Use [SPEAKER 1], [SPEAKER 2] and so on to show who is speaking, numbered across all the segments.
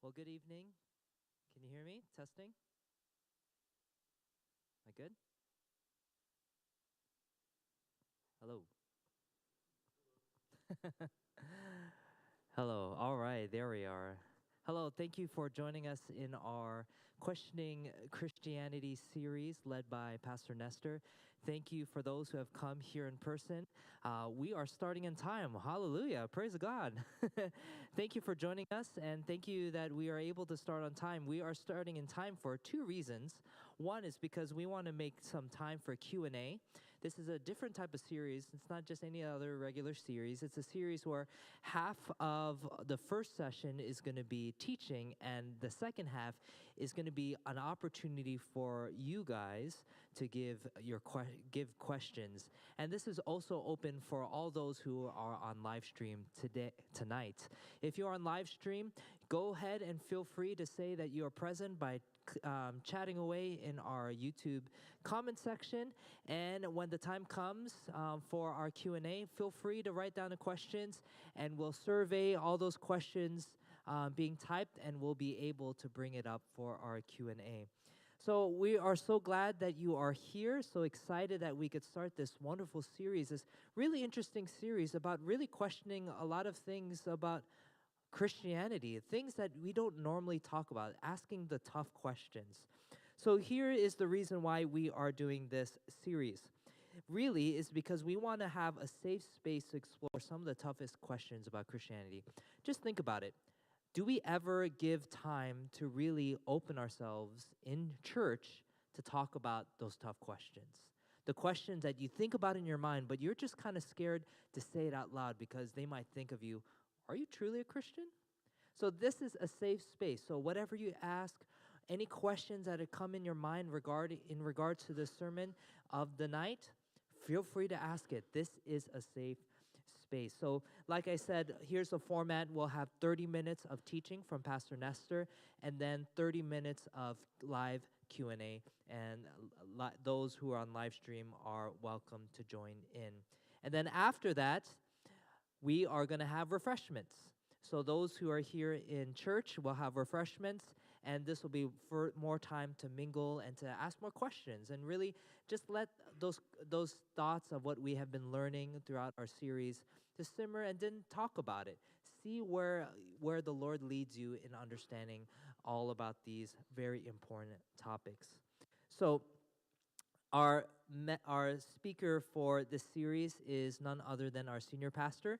[SPEAKER 1] Well, good evening. Can you hear me? Testing. Am I good? Hello. Hello. All right, there we are. Hello, thank you for joining us in our Questioning Christianity series led by Pastor Nestor. Thank you for those who have come here in person. We are starting in time. Hallelujah. Praise God. Thank you for joining us, and thank you that we are able to start on time. We are starting in time for two reasons. One is because we want to make some time for Q&A. This is a different type of series. It's not just any other regular series. It's a series where half of the first session is going to be teaching, and the second half is going to be an opportunity for you guys to give questions. And this is also open for all those who are on live stream tonight. If you're on live stream, go ahead and feel free to say that you are present by chatting away in our YouTube comment section. And when the time comes for our Q&A, feel free to write down the questions, and we'll survey all those questions being typed, and we'll be able to bring it up for our Q&A. So we are so glad that you are here, so excited that we could start this wonderful series, this really interesting series about really questioning a lot of things about Christianity, things that we don't normally talk about, asking the tough questions. So here is the reason why we are doing this series. Really is because we want to have a safe space to explore some of the toughest questions about Christianity. Just think about it. Do we ever give time to really open ourselves in church to talk about those tough questions? The questions that you think about in your mind, but you're just kind of scared to say it out loud because they might think of you, are you truly a Christian? So this is a safe space. So whatever you ask, any questions that have come in your mind in regard to the sermon of the night, feel free to ask it. This is a safe space. So like I said, here's the format. We'll have 30 minutes of teaching from Pastor Nestor, and then 30 minutes of live Q&A. And those who are on live stream are welcome to join in. And then after that, we are going to have refreshments. So those who are here in church will have refreshments, and this will be for more time to mingle and to ask more questions, and really just let those thoughts of what we have been learning throughout our series to simmer, and then talk about it. See where the Lord leads you in understanding all about these very important topics. So our speaker for this series is none other than our senior pastor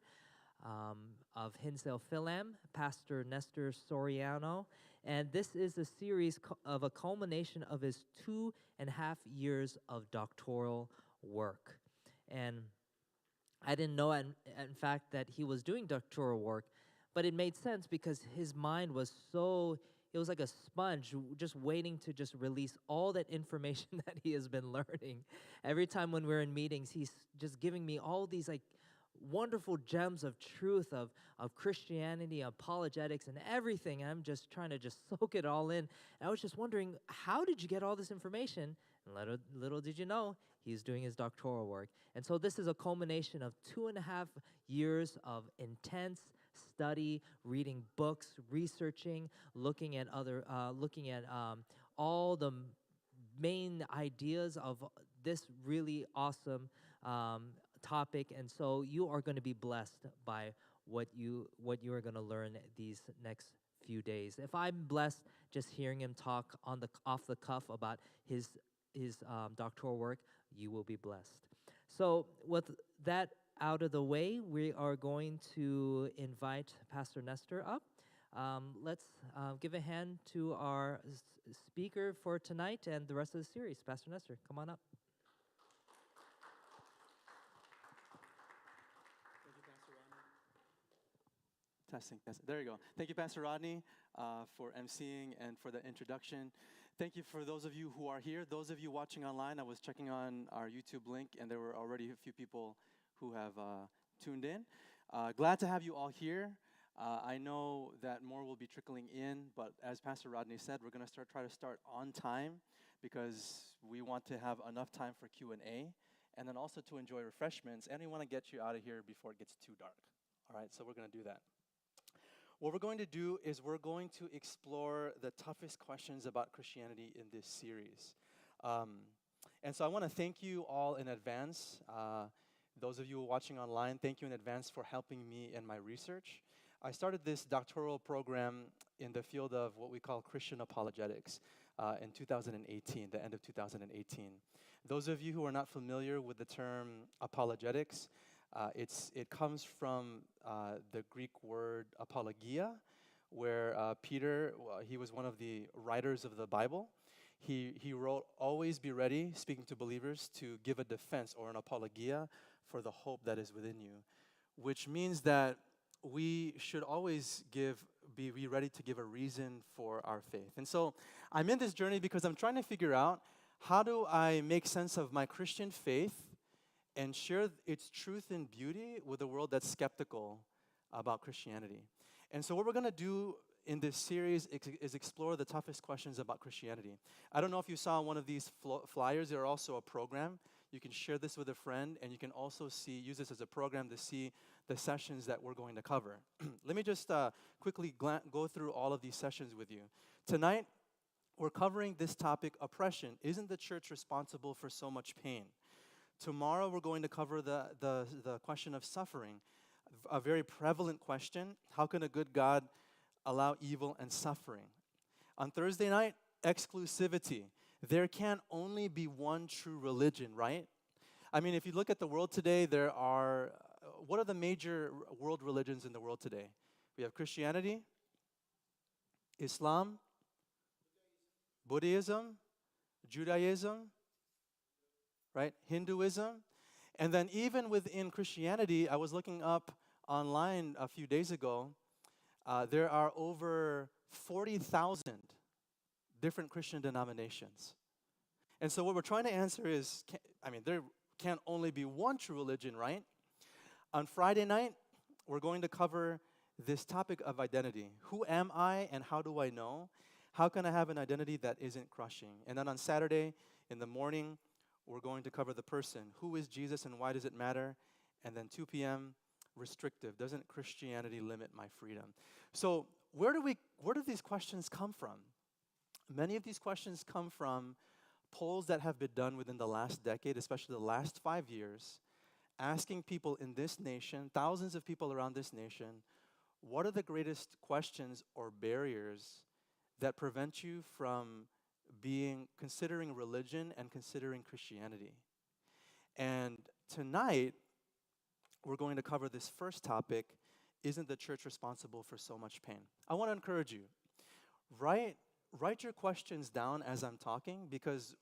[SPEAKER 1] of Hinsdale Fil-Am, Pastor Nestor Soriano. And this is a series of a culmination of his 2.5 years of doctoral work. And I didn't know, in fact, that he was doing doctoral work, but it made sense because his mind was it was like a sponge just waiting to just release all that information that he has been learning. Every time when we're in meetings, he's just giving me all these like wonderful gems of truth of Christianity, apologetics, and everything. I'm just trying to just soak it all in. And I was just wondering, how did you get all this information? And little did you know, he's doing his doctoral work. And so this is a culmination of 2.5 years of intense study, reading books, researching, looking at all the main ideas of this really awesome topic. And so you are going to be blessed by what you are going to learn these next few days. If I'm blessed just hearing him talk off the cuff about his doctoral work, you will be blessed. So with that out of the way, we are going to invite Pastor Nestor up. Let's give a hand to our speaker for tonight and the rest of the series. Pastor Nestor, come on up.
[SPEAKER 2] Thank you, Pastor Rodney. Testing. There you go. Thank you, Pastor Rodney, for emceeing and for the introduction. Thank you for those of you who are here. Those of you watching online, I was checking on our YouTube link, and there were already a few people who have tuned in. Glad to have you all here. I know that more will be trickling in, but as Pastor Rodney said, we're going to try to start on time because we want to have enough time for Q&A and then also to enjoy refreshments, and we want to get you out of here before it gets too dark. All right, so we're going to do that. What we're going to do is we're going to explore the toughest questions about Christianity in this series. And so I want to thank you all in advance. Those of you watching online, thank you in advance for helping me in my research. I started this doctoral program in the field of what we call Christian apologetics in 2018, the end of 2018. Those of you who are not familiar with the term apologetics, it comes from the Greek word apologia, where Peter, he was one of the writers of the Bible. He wrote, "Always be ready," speaking to believers, to give a defense or an apologia for the hope that is within you, which means that we should always be ready to give a reason for our faith. And so I'm in this journey because I'm trying to figure out, how do I make sense of my Christian faith and share its truth and beauty with a world that's skeptical about Christianity? And so what we're going to do in this series is explore the toughest questions about Christianity. I don't know if you saw one of these flyers. They're also a program. You can share this with a friend, and you can also use this as a program to see the sessions that we're going to cover. Let me just quickly go through all of these sessions with you. Tonight, we're covering this topic, oppression. Isn't the church responsible for so much pain? Tomorrow, we're going to cover the question of suffering, a very prevalent question. How can a good God allow evil and suffering? On Thursday night, exclusivity. There can only be one true religion, right? I mean, if you look at the world today, what are the major world religions in the world today? We have Christianity, Islam, Buddhism, Judaism, right? Hinduism. And then even within Christianity, I was looking up online a few days ago, there are over 40,000 different Christian denominations. And so what we're trying to answer is, there can only be one true religion, right? On Friday night, we're going to cover this topic of identity. Who am I and how do I know? How can I have an identity that isn't crushing? And then on Saturday in the morning, we're going to cover the person. Who is Jesus and why does it matter? And then 2 p.m., restrictive. Doesn't Christianity limit my freedom? So where do these questions come from? Many of these questions come from polls that have been done within the last decade, especially the last 5 years, asking people in this nation, thousands of people around this nation, what are the greatest questions or barriers that prevent you from considering religion and considering Christianity? And tonight, we're going to cover this first topic, isn't the church responsible for so much pain? I want to encourage you, write your questions down as I'm talking, because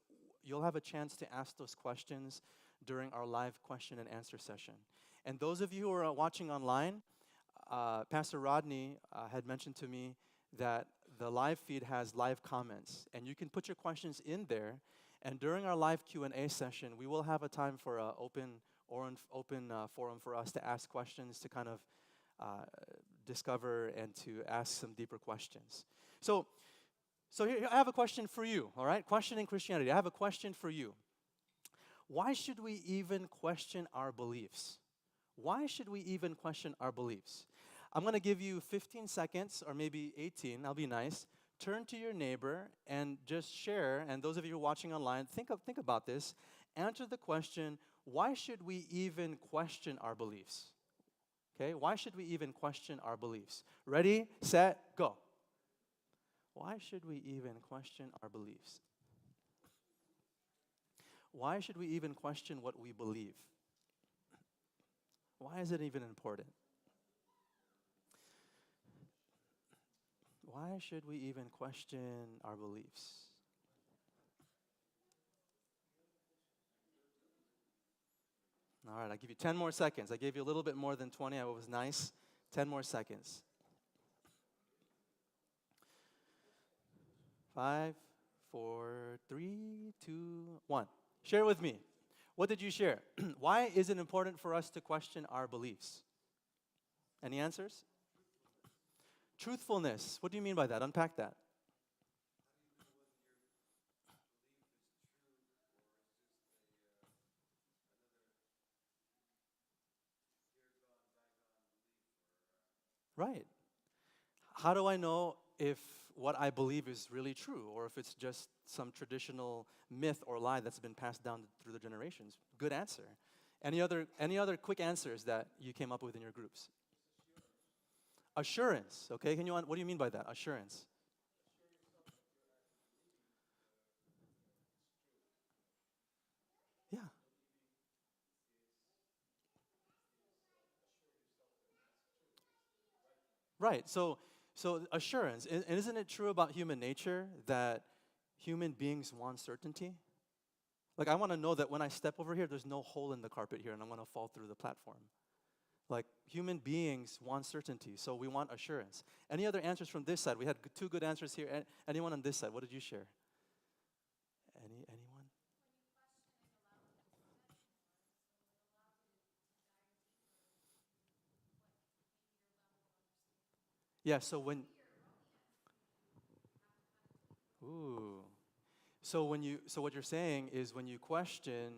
[SPEAKER 2] you'll have a chance to ask those questions during our live question and answer session. And those of you who are watching online, Pastor Rodney had mentioned to me that the live feed has live comments, and you can put your questions in there. And during our live Q&A session, we will have a time for an open forum for us to ask questions, to kind of discover and to ask some deeper questions. So here, I have a question for you, all right? Questioning Christianity. I have a question for you. Why should we even question our beliefs? Why should we even question our beliefs? I'm going to give you 15 seconds, or maybe 18. I'll be nice. Turn to your neighbor and just share. And those of you who are watching online, think about this. Answer the question, why should we even question our beliefs? Okay, why should we even question our beliefs? Ready, set, go. Why should we even question our beliefs? Why should we even question what we believe? Why is it even important? Why should we even question our beliefs? All right, I'll give you 10 more seconds. I gave you a little bit more than 20. I was nice. 10 more seconds. 5, 4, 3, 2, 1. Share with me. What did you share? Why is it important for us to question our beliefs? Any answers? Truthfulness. What do you mean by that? Unpack that. Right. how do I know if what I believe is really true or if it's just some traditional myth or lie that's been passed down through the generations? Good answer. Any other quick answers that you came up with in your groups? Assurance. Okay, what do you mean by that? Assurance. Yeah. Right. So assurance. And isn't it true about human nature that human beings want certainty? Like I want to know that when I step over here, there's no hole in the carpet here, and I'm going to fall through the platform. Like human beings want certainty, so we want assurance. Any other answers from this side? We had two good answers here. Anyone on this side? What did you share? Anyone? Yeah. Ooh. So what you're saying is when you question,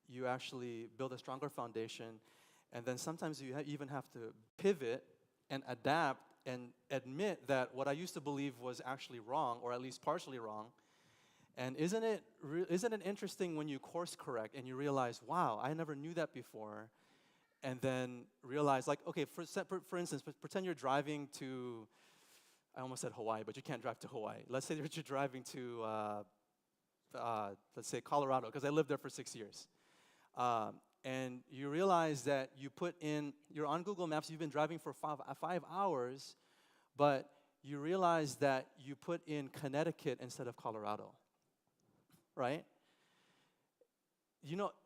[SPEAKER 2] you actually build a stronger foundation, and then sometimes you even have to pivot and adapt and admit that what I used to believe was actually wrong, or at least partially wrong. And isn't it interesting when you course correct and you realize, wow, I never knew that before, and then realize, like, okay, for instance, pretend you're driving to, I almost said Hawaii, but you can't drive to Hawaii. Let's say that you're driving to, let's say Colorado, because I lived there for 6 years. And you realize that you're on Google Maps, you've been driving for 5 hours, but you realize that you put in Connecticut instead of Colorado, right?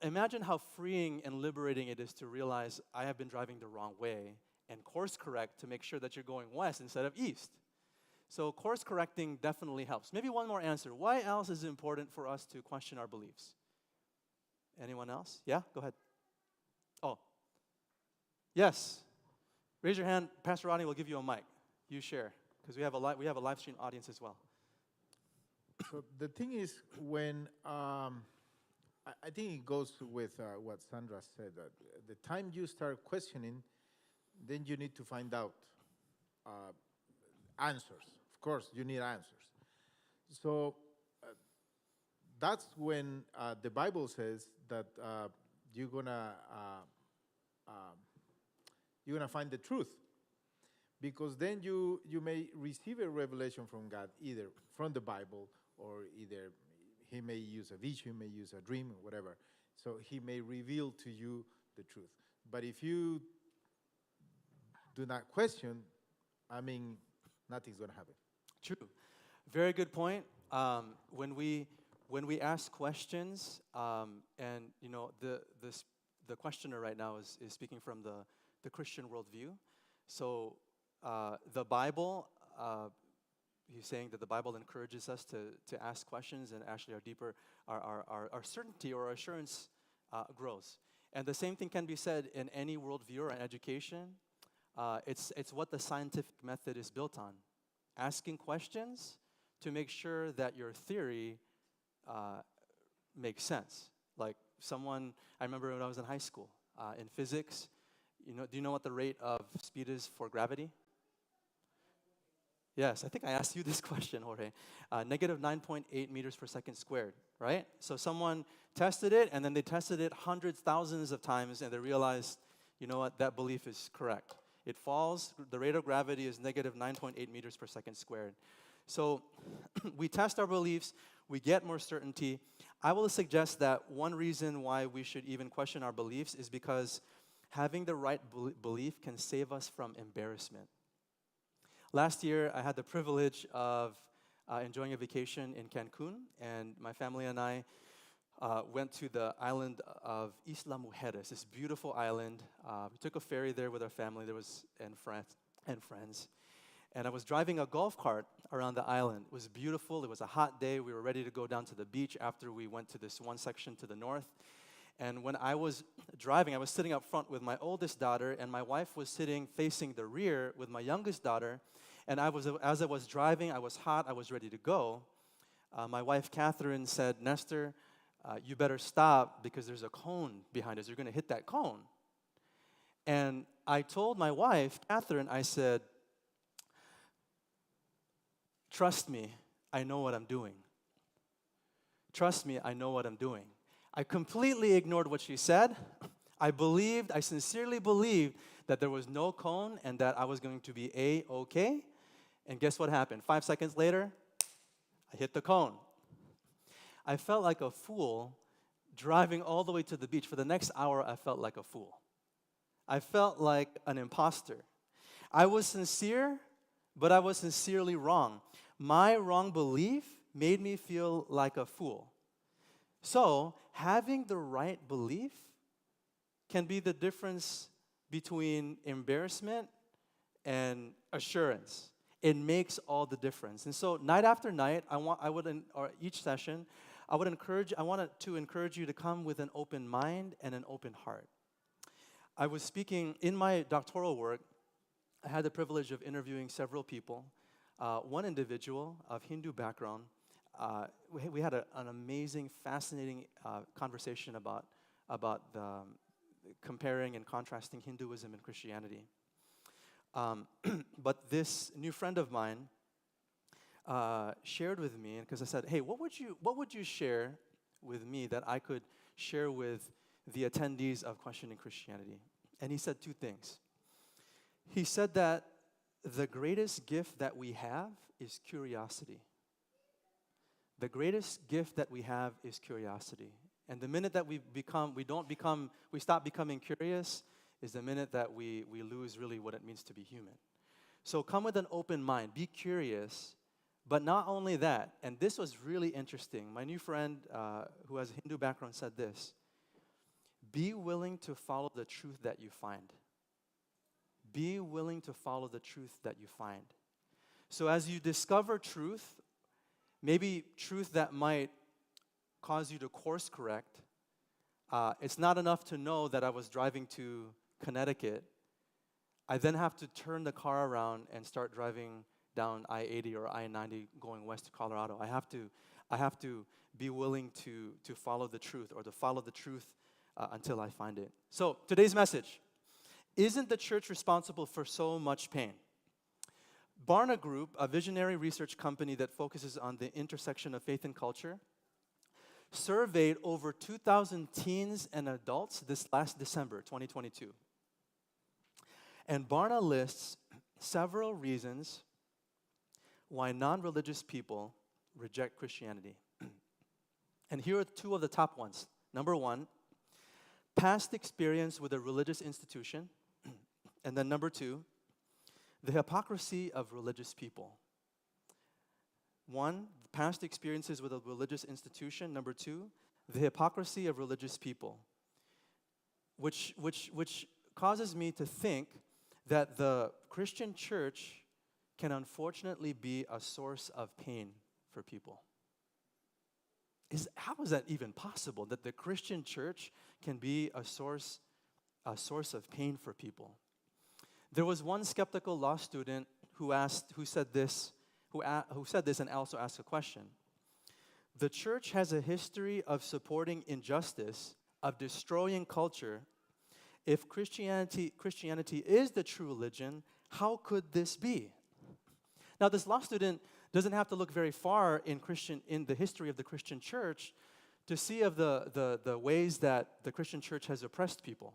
[SPEAKER 2] Imagine how freeing and liberating it is to realize I have been driving the wrong way and course correct to make sure that you're going west instead of east. So course correcting definitely helps. Maybe one more answer. Why else is it important for us to question our beliefs? Anyone else? Yeah, go ahead. Oh, yes. Raise your hand. Pastor Rodney will give you a mic. You share, because we have a live stream audience as well.
[SPEAKER 3] So the thing is, when I think it goes with what Sandra said, that the time you start questioning, then you need to find out answers. Of course, you need answers. So that's when the Bible says that you're gonna find the truth, because then you may receive a revelation from God, either from the Bible or either He may use a vision, He may use a dream, or whatever. So He may reveal to you the truth. But if you do not question, nothing's going to happen.
[SPEAKER 2] True. Very good point. When we ask questions, and the questioner right now is speaking from the Christian worldview. So the Bible, he's saying that the Bible encourages us to ask questions, and actually our certainty or our assurance grows. And the same thing can be said in any worldview or education. It's what the scientific method is built on. Asking questions to make sure that your theory makes sense. Like I remember when I was in high school, in physics, do you know what the rate of speed is for gravity? Yes, I think I asked you this question, Jorge. Negative 9.8 meters per second squared, right? So someone tested it, and then they tested it hundreds, thousands of times, and they realized, you know what, that belief is correct. It falls, the rate of gravity is negative 9.8 meters per second squared. So we test our beliefs, we get more certainty. I will suggest that one reason why we should even question our beliefs is because having the right belief can save us from embarrassment. Last year, I had the privilege of enjoying a vacation in Cancun, and my family and I went to the island of Isla Mujeres, this beautiful island. We took a ferry there with our family, and friends. And I was driving a golf cart around the island. It was beautiful. It was a hot day. We were ready to go down to the beach after we went to this one section to the north. And when I was driving, I was sitting up front with my oldest daughter, and my wife was sitting facing the rear with my youngest daughter. And as I was driving, I was hot, I was ready to go. My wife, Catherine, said, "Nestor, you better stop because there's a cone behind us. You're going to hit that cone." And I told my wife, Catherine, I said, Trust me, I know what I'm doing. Trust me, I know what I'm doing. I completely ignored what she said. I sincerely believed that there was no cone and that I was going to be A-okay. And guess what happened? 5 seconds later, I hit the cone. I felt like a fool driving all the way to the beach. For the next hour, I felt like a fool. I felt like an imposter. I was sincere, but I was sincerely wrong. My wrong belief made me feel like a fool. So, having the right belief can be the difference between embarrassment and assurance. It makes all the difference. And so, night after night, each session, I wanted to encourage you to come with an open mind and an open heart. I was speaking in my doctoral work. I had the privilege of interviewing several people. One individual of Hindu background, we had an amazing, fascinating conversation about the comparing and contrasting Hinduism and Christianity. But this new friend of mine shared with me, because I said, "Hey, what would you share with me that I could share with the attendees of Questioning Christianity?" And he said two things. He said that the greatest gift that we have is curiosity. The greatest gift that we have is curiosity. And the minute that we stop becoming curious is the minute that we lose really what it means to be human. So come with an open mind, be curious, but not only that, and this was really interesting. My new friend who has a Hindu background said this: be willing to follow the truth that you find. Be willing to follow the truth that you find. So as you discover truth, maybe truth that might cause you to course correct, it's not enough to know that I was driving to Connecticut. I then have to turn the car around and start driving down I-80 or I-90 going west to Colorado. I have to be willing to follow the truth, or to follow the truth until I find it. So today's message: isn't the church responsible for so much pain? Barna Group, a visionary research company that focuses on the intersection of faith and culture, surveyed over 2,000 teens and adults this last December, 2022. And Barna lists several reasons why non-religious people reject Christianity. And here are two of the top ones. Number one, past experience with a religious institution. And then number two, the hypocrisy of religious people. One, past experiences with a religious institution. Number two, the hypocrisy of religious people. Which causes me to think that the Christian church can unfortunately be a source of pain for people. How is that even possible, that the Christian church can be a source of pain for people? There was one skeptical law student who said this and also asked a question. The church has a history of supporting injustice, of destroying culture. If Christianity is the true religion, how could this be? Now, this law student doesn't have to look very far in the history of the Christian church to see of the ways that the Christian church has oppressed people.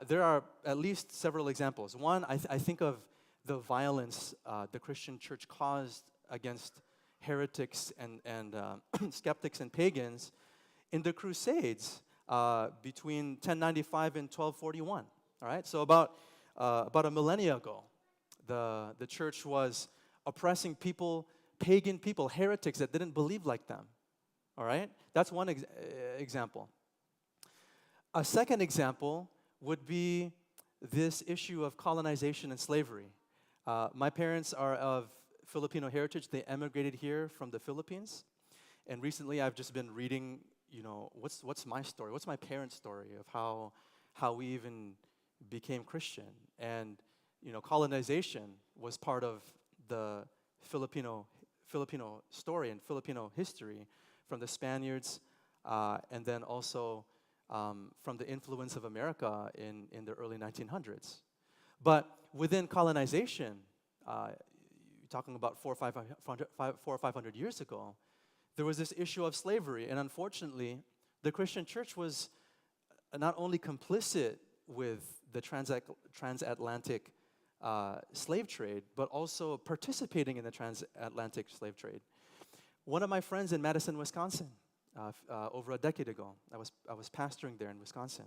[SPEAKER 2] There are at least several examples. One, I think of the violence the Christian church caused against heretics and skeptics and pagans in the Crusades between 1095 and 1241. All right, so about a millennia ago, the church was oppressing people, pagan people, heretics that didn't believe like them. All right, that's one example. A second example would be this issue of colonization and slavery. My parents are of Filipino heritage. They emigrated here from the Philippines. And recently I've just been reading, what's my story? What's my parents' story of how we even became Christian? And, colonization was part of the Filipino story and Filipino history from the Spaniards, and then also from the influence of America in the early 1900s. But within colonization, you talking about 400 or 500 years ago, there was this issue of slavery. And unfortunately, the Christian church was not only complicit with the transatlantic slave trade, but also participating in the transatlantic slave trade. One of my friends in Madison, Wisconsin, over a decade ago, I was pastoring there in Wisconsin.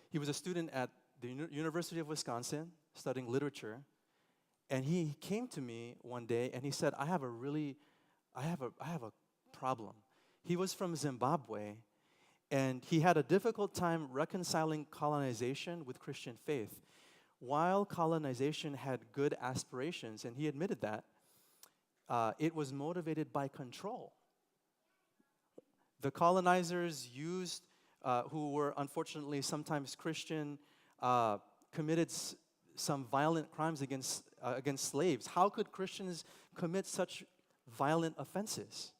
[SPEAKER 2] He was a student at the University of Wisconsin studying literature, and he came to me one day and he said, I have a problem. He was from Zimbabwe, and he had a difficult time reconciling colonization with Christian faith. While colonization had good aspirations, and he admitted that, it was motivated by control. The colonizers used, who were unfortunately sometimes Christian, committed some violent crimes against slaves. How could Christians commit such violent offenses?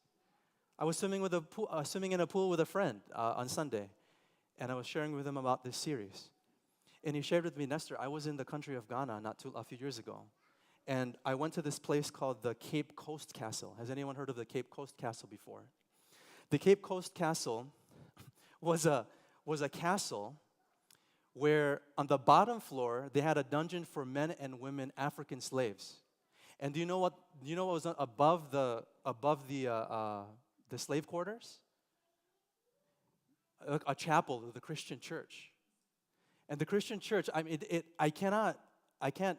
[SPEAKER 2] I was swimming in a pool with a friend on Sunday, and I was sharing with him about this series. And he shared with me, Nestor, I was in the country of Ghana a few years ago, and I went to this place called the Cape Coast Castle. Has anyone heard of the Cape Coast Castle before? The Cape Coast Castle was a castle where on the bottom floor they had a dungeon for men and women African slaves. And do you know what was above the slave quarters? A chapel of the Christian church. And the Christian church, I mean, I can't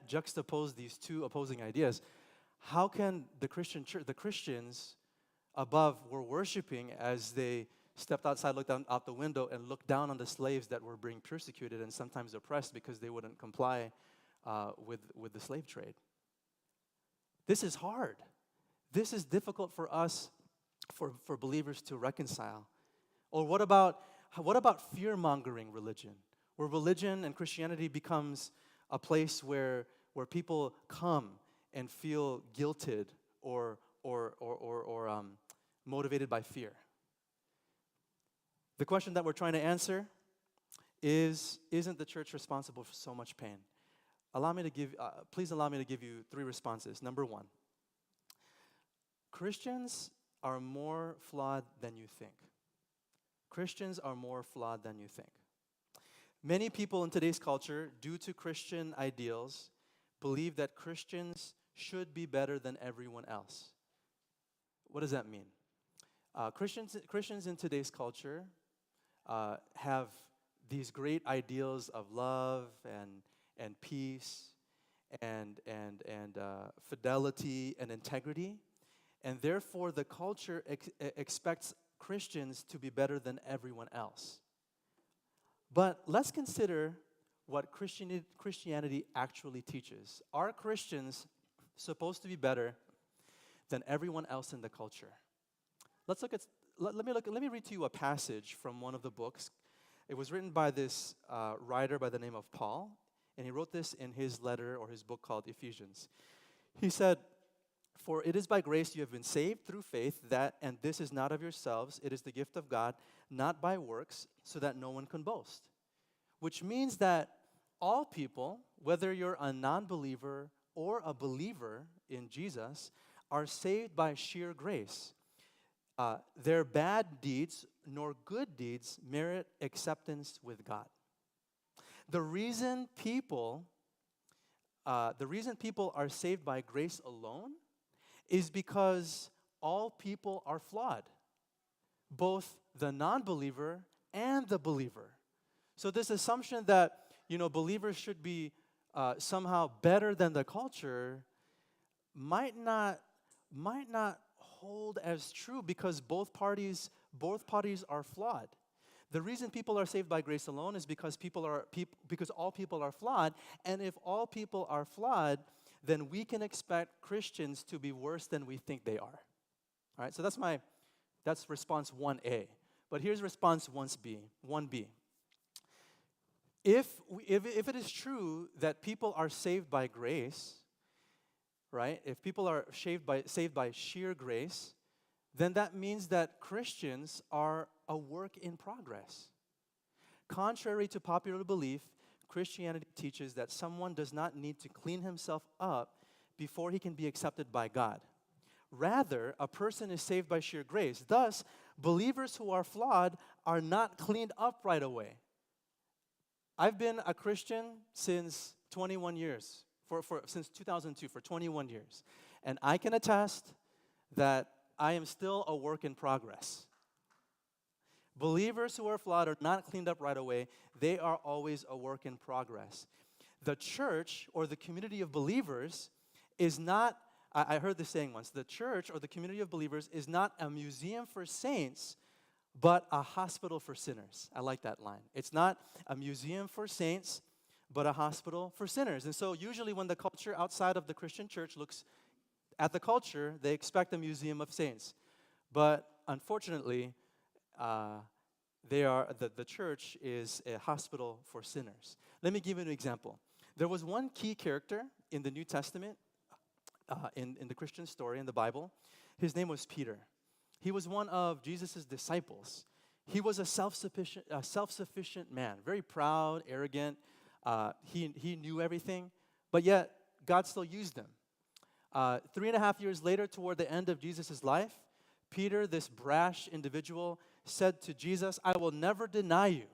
[SPEAKER 2] juxtapose these two opposing ideas. How can the Christian church, the Christians above were worshiping as they stepped outside, looked out the window, and looked down on the slaves that were being persecuted and sometimes oppressed because they wouldn't comply with the slave trade? This is hard. This is difficult for us, for believers to reconcile. Or what about fear-mongering religion? Where religion and Christianity becomes a place where people come and feel guilted or motivated by fear. The question that we're trying to answer is, isn't the church responsible for so much pain? Please allow me to give you 3 responses. Number 1, Christians are more flawed than you think. Christians are more flawed than you think. Many people in today's culture, due to Christian ideals, believe that Christians should be better than everyone else. What does that mean? Christians in today's culture have these great ideals of love and peace and fidelity and integrity, and therefore the culture expects Christians to be better than everyone else. But let's consider what Christianity actually teaches. Are Christians supposed to be better than everyone else in the culture? Let me read to you a passage from one of the books. It was written by this writer by the name of Paul, and he wrote this in his letter or his book called Ephesians. He said, "For it is by grace you have been saved through faith, and this is not of yourselves, it is the gift of God, not by works, so that no one can boast." Which means that all people, whether you're a non-believer or a believer in Jesus, are saved by sheer grace. Their bad deeds nor good deeds merit acceptance with God. The reason people are saved by grace alone is because all people are flawed, both the non-believer and the believer. So this assumption that, believers should be somehow better than the culture might not hold as true, because both parties are flawed. The reason people are saved by grace alone is because all people are flawed, and if all people are flawed, then we can expect Christians to be worse than we think they are. All right, so that's response 1A. But here's response 1B. If it is true that people are saved by grace, right? If people are saved by sheer grace, then that means that Christians are a work in progress. Contrary to popular belief, Christianity teaches that someone does not need to clean himself up before he can be accepted by God. Rather, a person is saved by sheer grace. Thus, believers who are flawed are not cleaned up right away. I've been a Christian since 21 years, since 2002, for 21 years. And I can attest that I am still a work in progress. Believers who are flawed are not cleaned up right away. They are always a work in progress. The church or the community of believers is not, I heard this saying once, the church or the community of believers is not a museum for saints, but a hospital for sinners. I like that line. It's not a museum for saints, but a hospital for sinners. And so usually when the culture outside of the Christian church looks at the culture, they expect a museum of saints. But unfortunately, the church is a hospital for sinners. Let me give you an example. There was one key character in the New Testament, in the Christian story in the Bible. His name was Peter. He was one of Jesus' disciples. He was a self-sufficient man, very proud, arrogant. He knew everything, but yet God still used him. 3.5 years later, toward the end of Jesus' life, Peter, this brash individual, said to Jesus, "I will never deny you."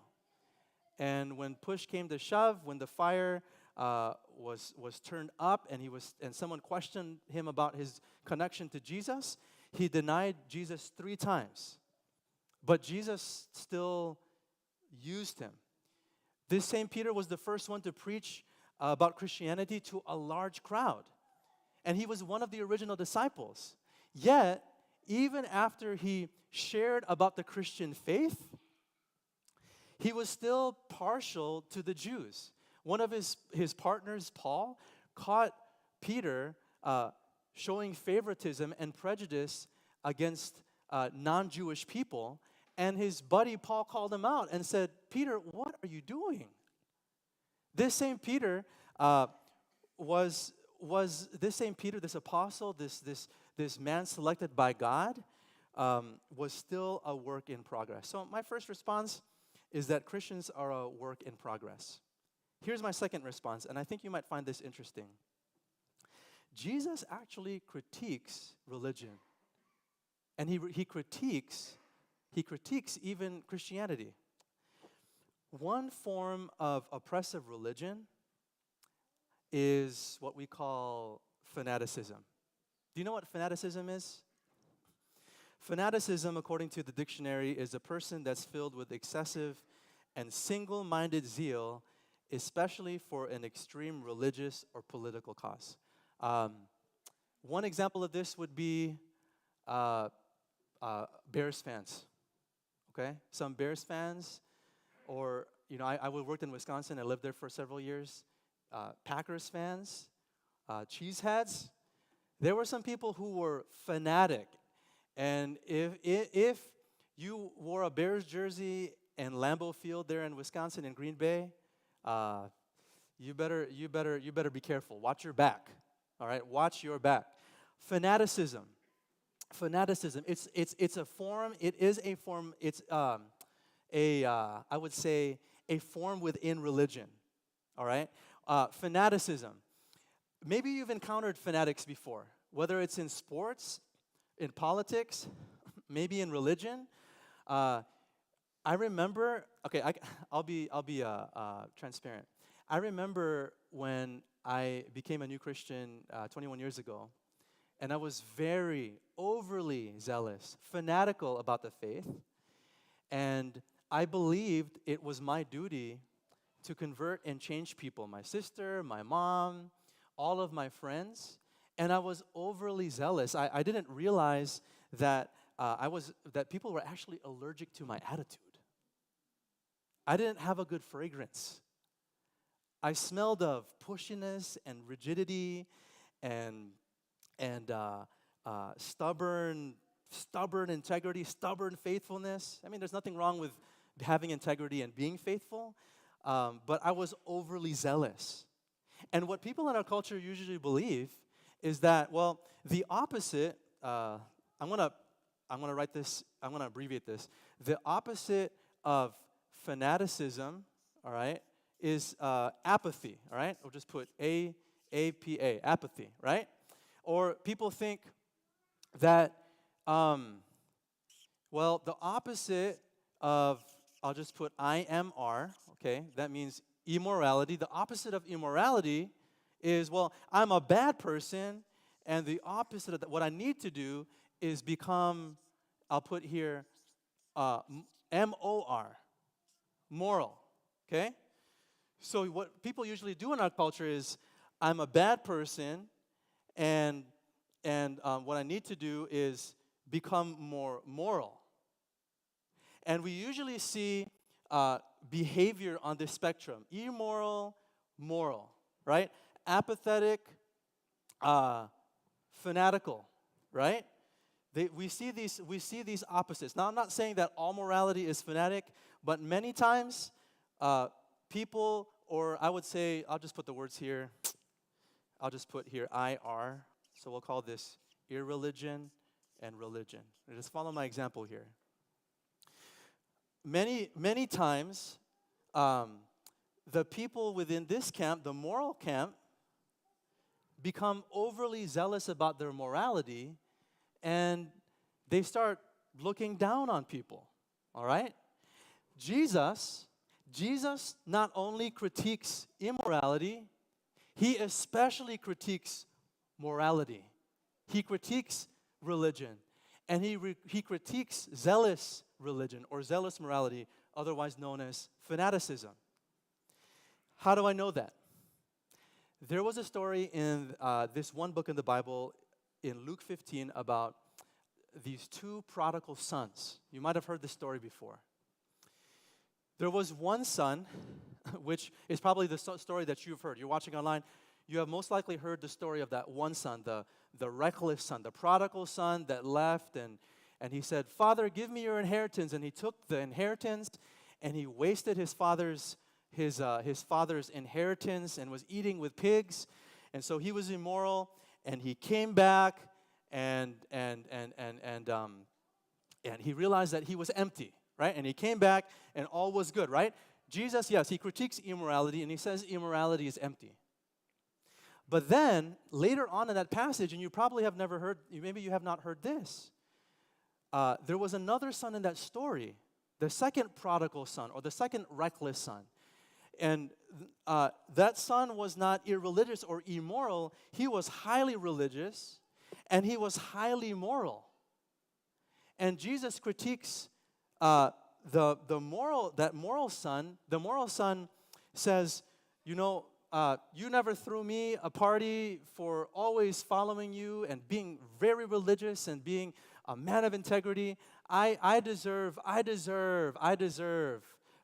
[SPEAKER 2] And when push came to shove, when the fire was turned up and someone questioned him about his connection to Jesus, he denied Jesus 3 times. But Jesus still used him. This same Peter was the first one to preach about Christianity to a large crowd. And he was one of the original disciples. Yet, even after he shared about the Christian faith, he was still partial to the Jews. One of his partners, Paul, caught Peter showing favoritism and prejudice against non-Jewish people, and his buddy Paul called him out and said, "Peter, what are you doing?" This same Peter was this same Peter, this apostle, this man selected by God, was still a work in progress. So my first response is that Christians are a work in progress. Here's my second response, and I think you might find this interesting. Jesus actually critiques religion, and he critiques even Christianity. One form of oppressive religion is what we call fanaticism. Do you know what fanaticism is? Fanaticism, according to the dictionary, is a person that's filled with excessive and single-minded zeal, especially for an extreme religious or political cause. One example of this would be Bears fans. Okay, some Bears fans, or I worked in Wisconsin. I lived there for several years. Packers fans, cheeseheads. There were some people who were fanatic, and if you wore a Bears jersey in Lambeau Field there in Wisconsin in Green Bay, you better be careful. Watch your back. All right, watch your back. Fanaticism. It's a form. It is a form. It's I would say a form within religion. All right. Fanaticism. Maybe you've encountered fanatics before, whether it's in sports, in politics, maybe in religion. I remember. Okay, I'll be transparent. I remember when I became a new Christian 21 years ago, and I was very overly zealous, fanatical about the faith, and I believed it was my duty to convert and change people, my sister, my mom, all of my friends, and I was overly zealous. I didn't realize that that people were actually allergic to my attitude. I didn't have a good fragrance. I smelled of pushiness and rigidity and stubborn integrity, stubborn faithfulness. I mean, there's nothing wrong with having integrity and being faithful, but I was overly zealous. And what people in our culture usually believe is that, well, the opposite. I'm gonna write this. I'm gonna abbreviate this. The opposite of fanaticism, all right, is apathy. All right, we'll just put APA, apathy. Right? people think that, well, the opposite of, I'll just put IMR, okay? That means immorality. The opposite of immorality is, well, I'm a bad person, and the opposite of that, what I need to do is become, I'll put here, MOR, moral, okay? So what people usually do in our culture is, I'm a bad person, and what I need to do is become more moral. And we usually see behavior on this spectrum: immoral, moral, right? Apathetic, fanatical, right? We see these opposites. Now, I'm not saying that all morality is fanatic, but many times people, or I would say, I'll just put the words here. I'll just put here IR. So we'll call this irreligion and religion. Just follow my example here. Many times, the people within this camp, the moral camp, become overly zealous about their morality, and they start looking down on people, all right? Jesus not only critiques immorality, he especially critiques morality. He critiques religion, and he critiques zealous religion or zealous morality, otherwise known as fanaticism. How do I know that? There was a story in this one book in the Bible, in Luke 15, about these two prodigal sons. You might have heard this story before. There was one son, which is probably the story that you've heard. You're watching online. You have most likely heard the story of that one son, the reckless son, the prodigal son that left, and he said, "Father, give me your inheritance." And he took the inheritance, and he wasted his father's inheritance and was eating with pigs, and so he was immoral. And he came back, and he realized that he was empty, right? And he came back, and all was good, right? Jesus, yes, he critiques immorality, and he says immorality is empty. But then, later on in that passage, and you probably have never heard, maybe you have not heard this, there was another son in that story, the second prodigal son, or the second reckless son. And that son was not irreligious or immoral. He was highly religious, and he was highly moral. And Jesus critiques the moral son. The moral son says, you never threw me a party for always following you and being very religious and being a man of integrity. I deserve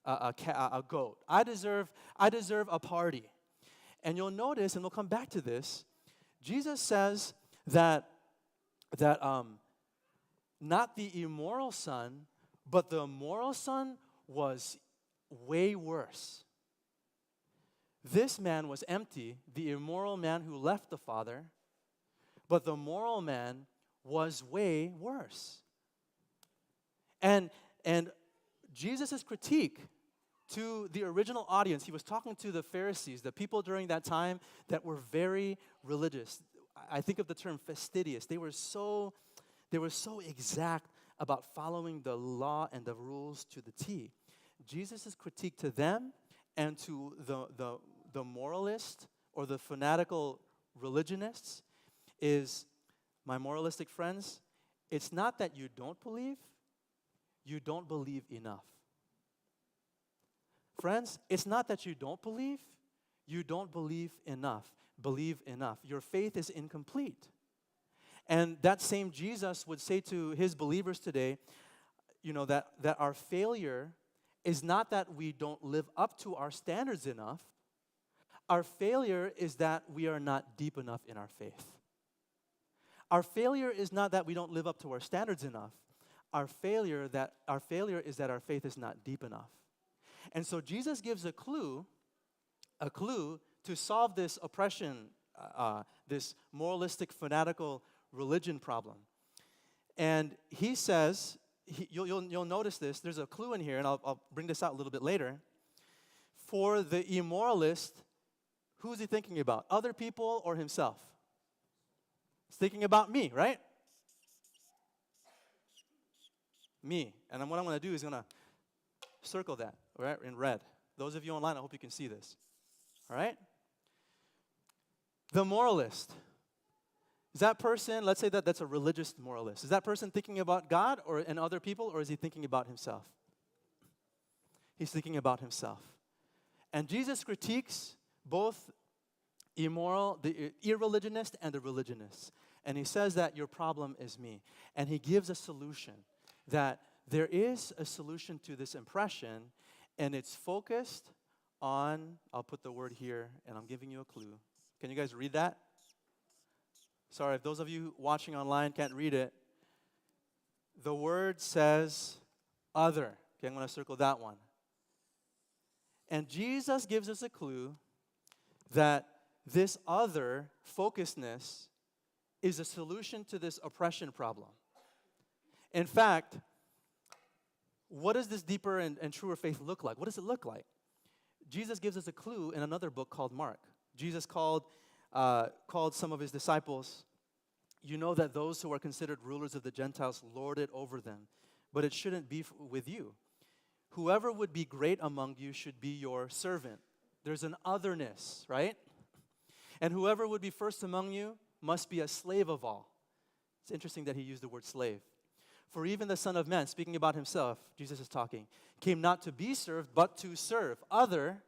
[SPEAKER 2] a goat. I deserve a party. And you'll notice, and we'll come back to this, Jesus says that not the immoral son, but the moral son was way worse. This man was empty, the immoral man who left the father, but the moral man was way worse. And Jesus' critique to the original audience, he was talking to the Pharisees, the people during that time that were very religious. I think of the term fastidious. They were so exact about following the law and the rules to the T. Jesus' critique to them and to the moralist or the fanatical religionists is, my moralistic friends, it's not that you don't believe enough. Friends, it's not that you don't believe enough. Believe enough. Your faith is incomplete. And that same Jesus would say to his believers today, that our failure is not that we don't live up to our standards enough. Our failure is that we are not deep enough in our faith. Our failure is not that we don't live up to our standards enough. Our failure is that our faith is not deep enough. And so Jesus gives a clue to solve this oppression, this moralistic, fanatical religion problem. And he says, you'll notice this, there's a clue in here, and I'll bring this out a little bit later. For the immoralist, who's he thinking about? Other people or himself? It's thinking about me, right? Me. And then what I'm going to do is going to circle that, right, in red. Those of you online, I hope you can see this. All right? The moralist. Is that person, let's say that's a religious moralist. Is that person thinking about God and other people, or is he thinking about himself? He's thinking about himself. And Jesus critiques both the irreligionist and the religionist. And he says that your problem is me. And he gives a solution, that there is a solution to this impression, and it's focused on, I'll put the word here, and I'm giving you a clue. Can you guys read that? Sorry, if those of you watching online can't read it. The word says other. Okay, I'm going to circle that one. And Jesus gives us a clue that this other focusedness is a solution to this oppression problem. In fact, what does this deeper and truer faith look like? What does it look like? Jesus gives us a clue in another book called Mark. Jesus called some of his disciples. You know that those who are considered rulers of the Gentiles lord it over them, but it shouldn't be with you. Whoever would be great among you should be your servant. There's an otherness, right? And whoever would be first among you must be a slave of all. It's interesting that he used the word slave. For even the Son of Man, speaking about himself, Jesus is talking, came not to be served, but to serve other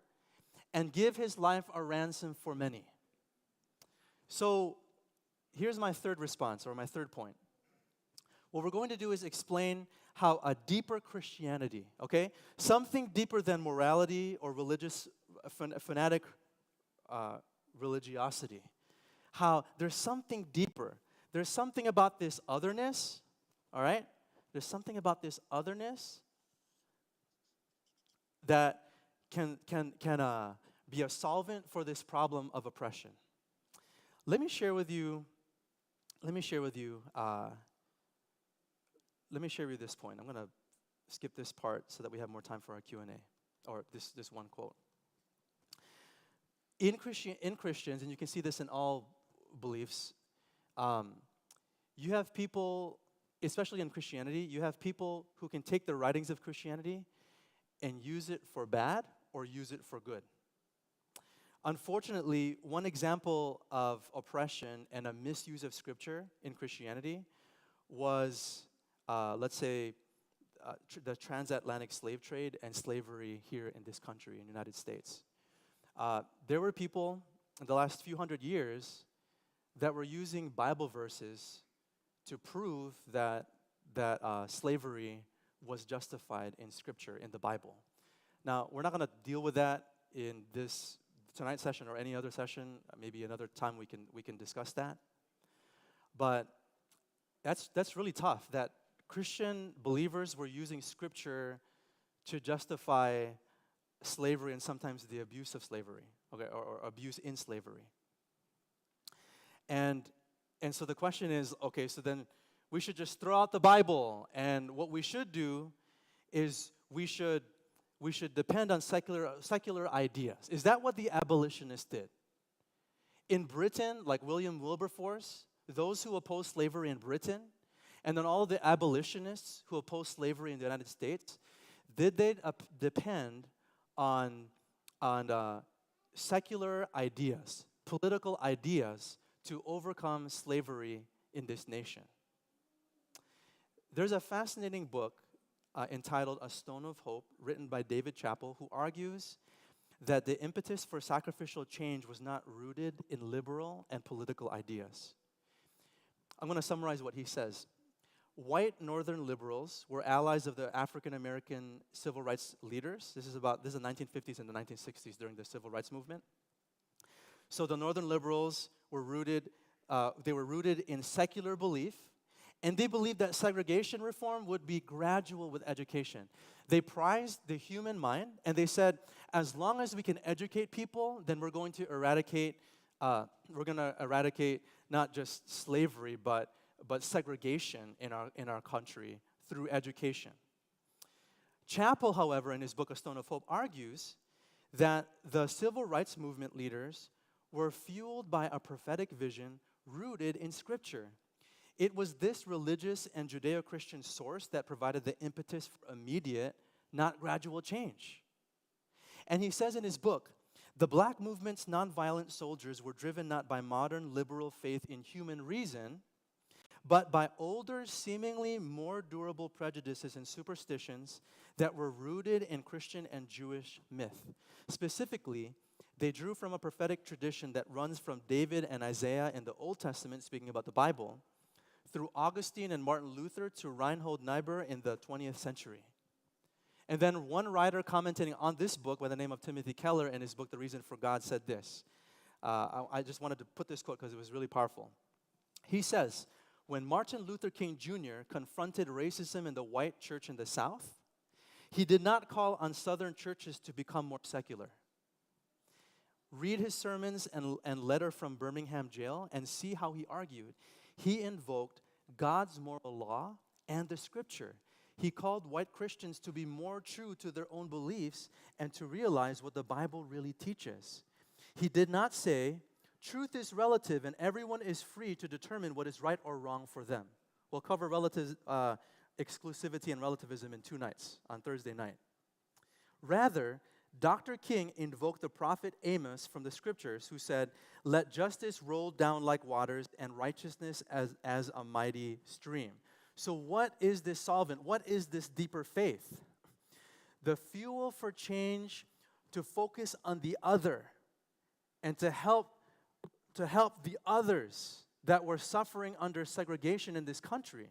[SPEAKER 2] and give his life a ransom for many. So here's my third response, or my third point. What we're going to do is explain how a deeper Christianity, okay, something deeper than morality or religious fanatic religiosity, how there's something deeper. There's something about this otherness, all right? There's something about this otherness that can be a solvent for this problem of oppression. Let me share with you this point. I'm going to skip this part so that we have more time for our Q&A, or this one quote. In Christians, and you can see this in all beliefs, you have people, especially in Christianity, you have people who can take the writings of Christianity and use it for bad or use it for good. Unfortunately, one example of oppression and a misuse of Scripture in Christianity was, let's say, the transatlantic slave trade and slavery here in this country, in the United States. There were people in the last few hundred years that were using Bible verses to prove that slavery was justified in Scripture, in the Bible. Now, we're not going to deal with that in this tonight's session or any other session. Maybe another time we can discuss that. But that's really tough, that Christian believers were using Scripture to justify slavery and sometimes the abuse of slavery, okay, or abuse in slavery. And so the question is, okay, so then we should just throw out the Bible, and what we should do is we should depend on secular ideas. Is that what the abolitionists did? In Britain, like William Wilberforce, those who opposed slavery in Britain, and then all the abolitionists who opposed slavery in the United States, did they depend on secular ideas, political ideas, to overcome slavery in this nation? There's a fascinating book entitled A Stone of Hope, written by David Chappell, who argues that the impetus for sacrificial change was not rooted in liberal and political ideas. I'm going to summarize what he says. White northern liberals were allies of the African American civil rights leaders. This is the 1950s and the 1960s during the civil rights movement. So the northern liberals were rooted in secular belief, and they believed that segregation reform would be gradual with education. They prized the human mind, and they said, as long as we can educate people, then we're going to eradicate not just slavery, but segregation in our country through education. Chappell, however, in his book A Stone of Hope, argues that the civil rights movement leaders were fueled by a prophetic vision rooted in Scripture. It was this religious and Judeo-Christian source that provided the impetus for immediate, not gradual change. And he says in his book, the black movement's nonviolent soldiers were driven not by modern liberal faith in human reason, but by older, seemingly more durable prejudices and superstitions that were rooted in Christian and Jewish myth. Specifically, they drew from a prophetic tradition that runs from David and Isaiah in the Old Testament, speaking about the Bible, through Augustine and Martin Luther to Reinhold Niebuhr in the 20th century. And then one writer commenting on this book by the name of Timothy Keller in his book, The Reason for God, said this. I just wanted to put this quote because it was really powerful. He says, when Martin Luther King Jr. confronted racism in the white church in the South, he did not call on Southern churches to become more secular. Read his sermons and letter from Birmingham jail and see how he argued. He invoked God's moral law and the Scripture. He called white Christians to be more true to their own beliefs and to realize what the Bible really teaches. He did not say, truth is relative and everyone is free to determine what is right or wrong for them. We'll cover exclusivity and relativism in 2 nights, on Thursday night. Rather, Dr. King invoked the prophet Amos from the Scriptures who said, let justice roll down like waters and righteousness as a mighty stream. So what is this solvent? What is this deeper faith? The fuel for change to focus on the other and to help the others that were suffering under segregation in this country.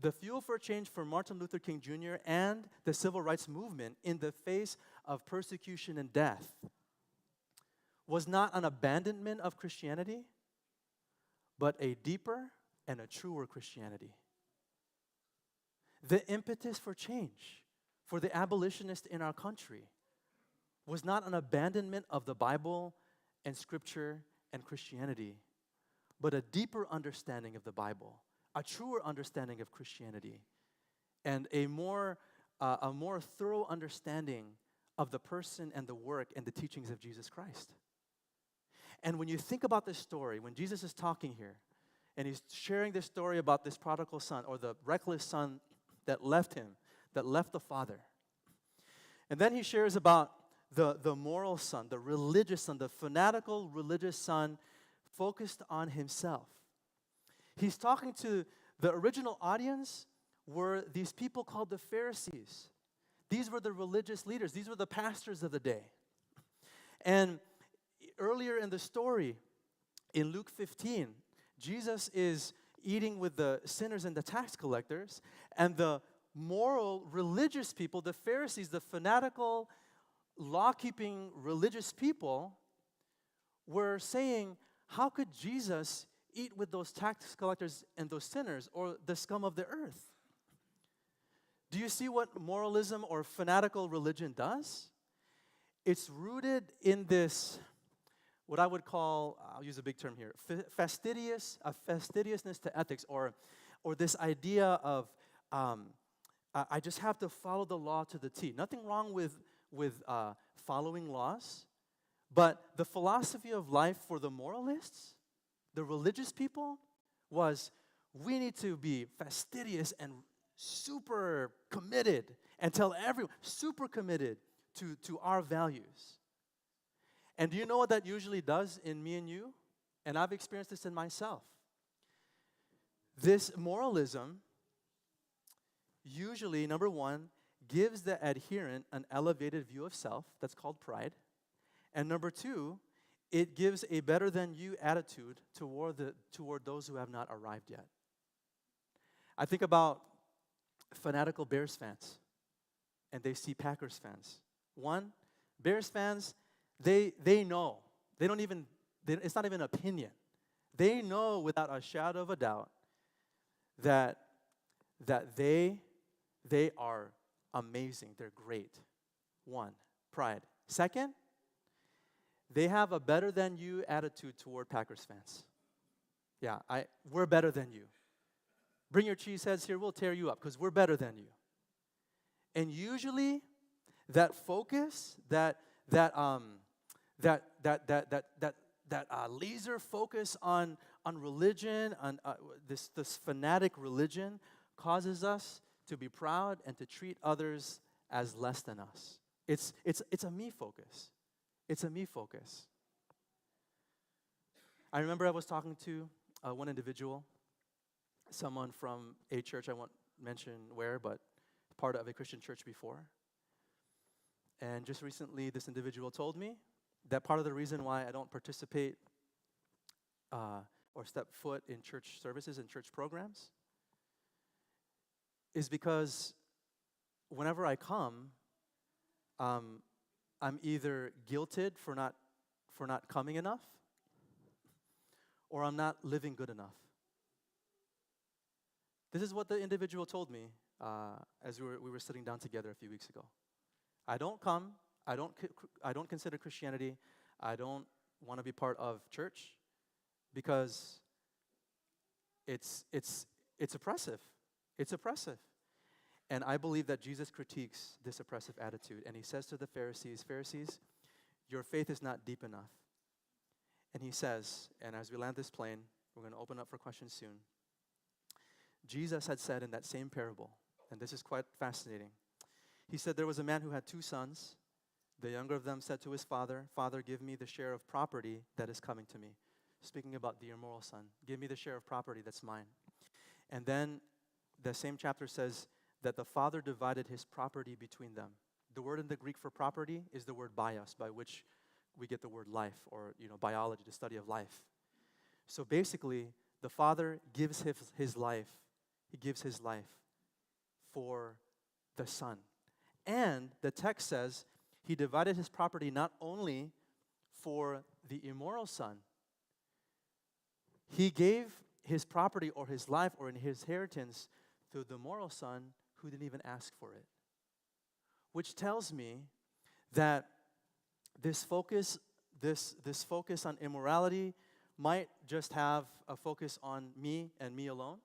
[SPEAKER 2] The fuel for change for Martin Luther King Jr. and the civil rights movement in the face of persecution and death was not an abandonment of Christianity, but a deeper and a truer Christianity. The impetus for change for the abolitionists in our country was not an abandonment of the Bible and Scripture and Christianity, but a deeper understanding of the Bible, a truer understanding of Christianity, and a more thorough understanding of the person and the work and the teachings of Jesus Christ. And when you think about this story, when Jesus is talking here, and he's sharing this story about this prodigal son, or the reckless son that left him, that left the father. And then he shares about the moral son, the religious son, the fanatical religious son focused on himself. He's talking to the original audience were these people called the Pharisees. These were the religious leaders. These were the pastors of the day. And earlier in the story, in Luke 15, Jesus is eating with the sinners and the tax collectors, and the moral religious people, the Pharisees, the fanatical, law-keeping religious people, were saying, how could Jesus eat with those tax collectors and those sinners, or the scum of the earth? Do you see what moralism or fanatical religion does? It's rooted in this, what I would call, I'll use a big term here, fastidiousness to ethics, or this idea of I just have to follow the law to the T. Nothing wrong with following laws, but the philosophy of life for the moralists, the religious people, was we need to be fastidious and super committed and tell everyone, super committed to our values. And do you know what that usually does in me and you? And I've experienced this in myself. This moralism usually, number one, gives the adherent an elevated view of self. That's called pride. And number two, it gives a better-than-you attitude toward those who have not arrived yet. I think about fanatical Bears fans, and they see Packers fans. One, Bears fans, they know. It's not even opinion. They know without a shadow of a doubt that they are amazing. They're great. One, pride. Second, they have a better-than-you attitude toward Packers fans. Yeah, we're better than you. Bring your cheeseheads here, we'll tear you up because we're better than you. And usually, that focus, that laser focus on on religion, on this fanatic religion, causes us to be proud and to treat others as less than us. It's a me focus. It's a me focus. I remember I was talking to one individual, someone from a church, I won't mention where, but part of a Christian church before. And just recently, this individual told me that part of the reason why I don't participate or step foot in church services and church programs is because whenever I come, I'm either guilted for not coming enough, or I'm not living good enough. This is what the individual told me as we were sitting down together a few weeks ago. I don't come. I don't consider Christianity. I don't want to be part of church because it's oppressive. It's oppressive. And I believe that Jesus critiques this oppressive attitude. And he says to the Pharisees, your faith is not deep enough. And he says, and as we land this plane, we're going to open up for questions soon. Jesus had said in that same parable, and this is quite fascinating. He said there was a man who had 2 sons. The younger of them said to his father, "Father, give me the share of property that is coming to me." Speaking about the immoral son. Give me the share of property that's mine. And then the same chapter says that the father divided his property between them. The word in the Greek for property is the word bios, by which we get the word life, or biology, the study of life. So basically, the father gives his life. He gives his life for the son. And the text says he divided his property not only for the immoral son. He gave his property or his life or in his inheritance to the moral son who didn't even ask for it. Which tells me that this focus on immorality might just have a focus on me and me alone.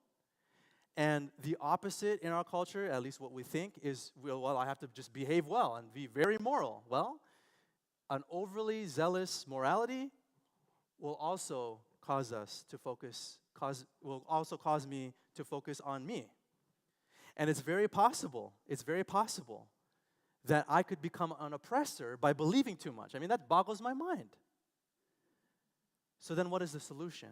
[SPEAKER 2] And the opposite in our culture, at least what we think, is, well, I have to just behave well and be very moral. Well, an overly zealous morality will also cause me to focus on me. And it's very possible that I could become an oppressor by believing too much. I mean, that boggles my mind. So then what is the solution?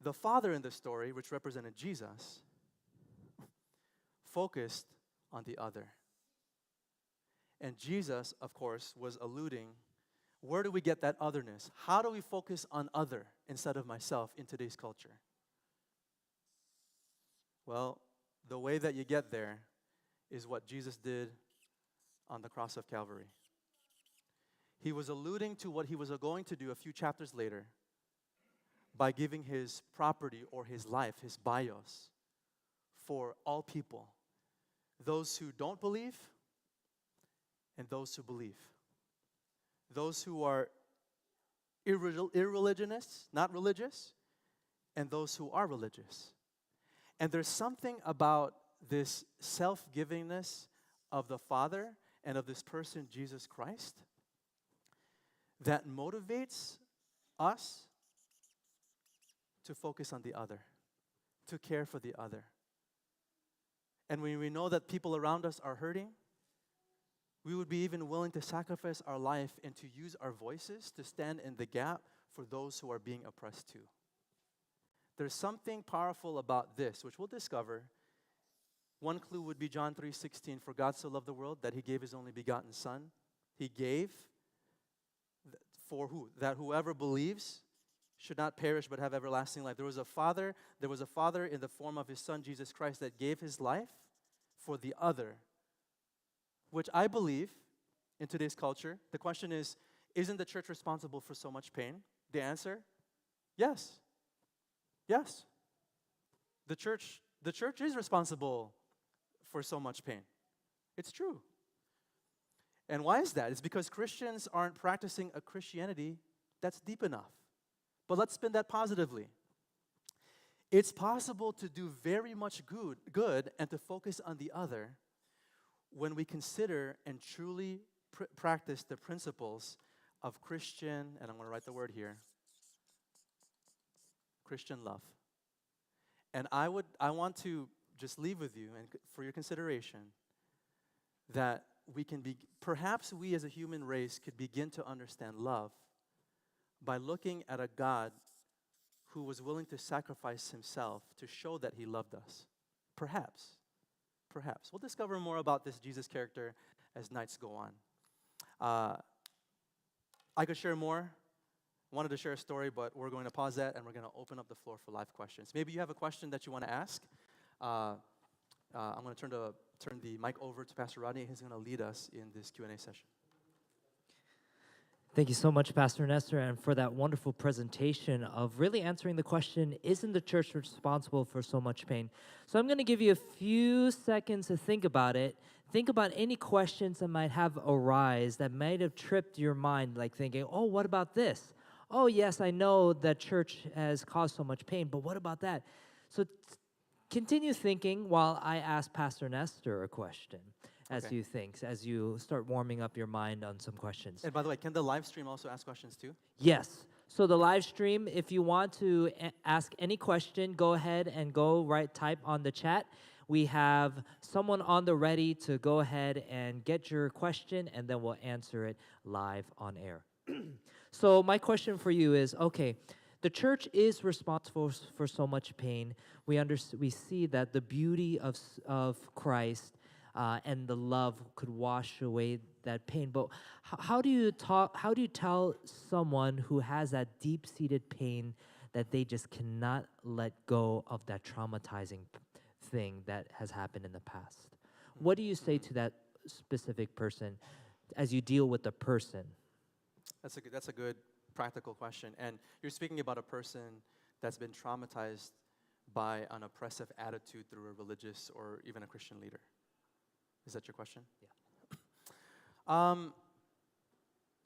[SPEAKER 2] The father in the story, which represented Jesus, focused on the other. And Jesus, of course, was alluding, where do we get that otherness? How do we focus on other instead of myself in today's culture? Well, the way that you get there is what Jesus did on the cross of Calvary. He was alluding to what he was going to do a few chapters later by giving his property or his life, his bios, for all people. Those who don't believe and those who believe. Those who are irreligionists, not religious, and those who are religious. And there's something about this self-givingness of the Father and of this person, Jesus Christ, that motivates us to focus on the other, to care for the other. And when we know that people around us are hurting, we would be even willing to sacrifice our life and to use our voices to stand in the gap for those who are being oppressed too. There's something powerful about this, which we'll discover. One clue would be John 3:16, "For God so loved the world that he gave his only begotten Son." He gave for who? That whoever believes should not perish but have everlasting life. There was a father in the form of his Son, Jesus Christ, that gave his life for the other, which I believe in today's culture. The question is, isn't the church responsible for so much pain? The answer, yes. Yes. The church is responsible for so much pain. It's true. And why is that? It's because Christians aren't practicing a Christianity that's deep enough. But let's spin that positively. It's possible to do very much good and to focus on the other when we consider and truly practice the principles of Christian, and I'm going to write the word here, Christian love. And I want to just leave with you and for your consideration that perhaps we as a human race could begin to understand love by looking at a God who was willing to sacrifice himself to show that he loved us. Perhaps. We'll discover more about this Jesus character as nights go on. I could share more. Wanted to share a story, but we're going to pause that and we're going to open up the floor for live questions. Maybe you have a question that you want to ask. I'm going to turn the mic over to Pastor Rodney. He's going to lead us in this Q&A session.
[SPEAKER 1] Thank you so much, Pastor Nestor, and for that wonderful presentation of really answering the question, isn't the church responsible for so much pain? So I'm going to give you a few seconds to think about it. Think about any questions that might have arise that might have tripped your mind, like thinking, oh, what about this? Oh, yes, I know that church has caused so much pain, but what about that? So continue thinking while I ask Pastor Nestor a question. As
[SPEAKER 2] Okay.
[SPEAKER 1] you think, as you start warming up your mind on some questions.
[SPEAKER 2] And by the way, can the live stream also ask questions too?
[SPEAKER 1] Yes. So the live stream, if you want to ask any question, go ahead and type on the chat. We have someone on the ready to go ahead and get your question, and then we'll answer it live on air. So my question for you is, okay, the church is responsible for so much pain. We see that the beauty of Christ and the love could wash away that pain. But how do you tell someone who has that deep-seated pain that they just cannot let go of that traumatizing thing that has happened in the past? What do you say to that specific person as you deal with the person?
[SPEAKER 2] That's a good practical question. And you're speaking about a person that's been traumatized by an oppressive attitude through a religious or even a Christian leader. Is that your question?
[SPEAKER 1] Yeah.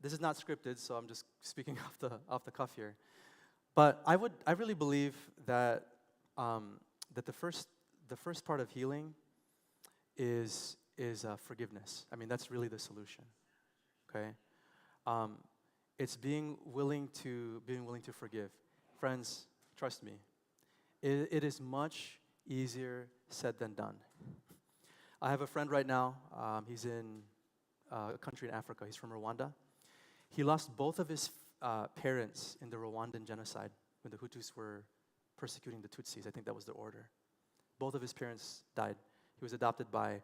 [SPEAKER 2] This is not scripted, so I'm just speaking off the cuff here. But I really believe that that the first part of healing is forgiveness. I mean, that's really the solution. Okay, it's being willing to forgive. Friends, trust me, it is much easier said than done. I have a friend right now. He's in a country in Africa. He's from Rwanda. He lost both of his parents in the Rwandan genocide when the Hutus were persecuting the Tutsis. I think that was the order. Both of his parents died. He was adopted by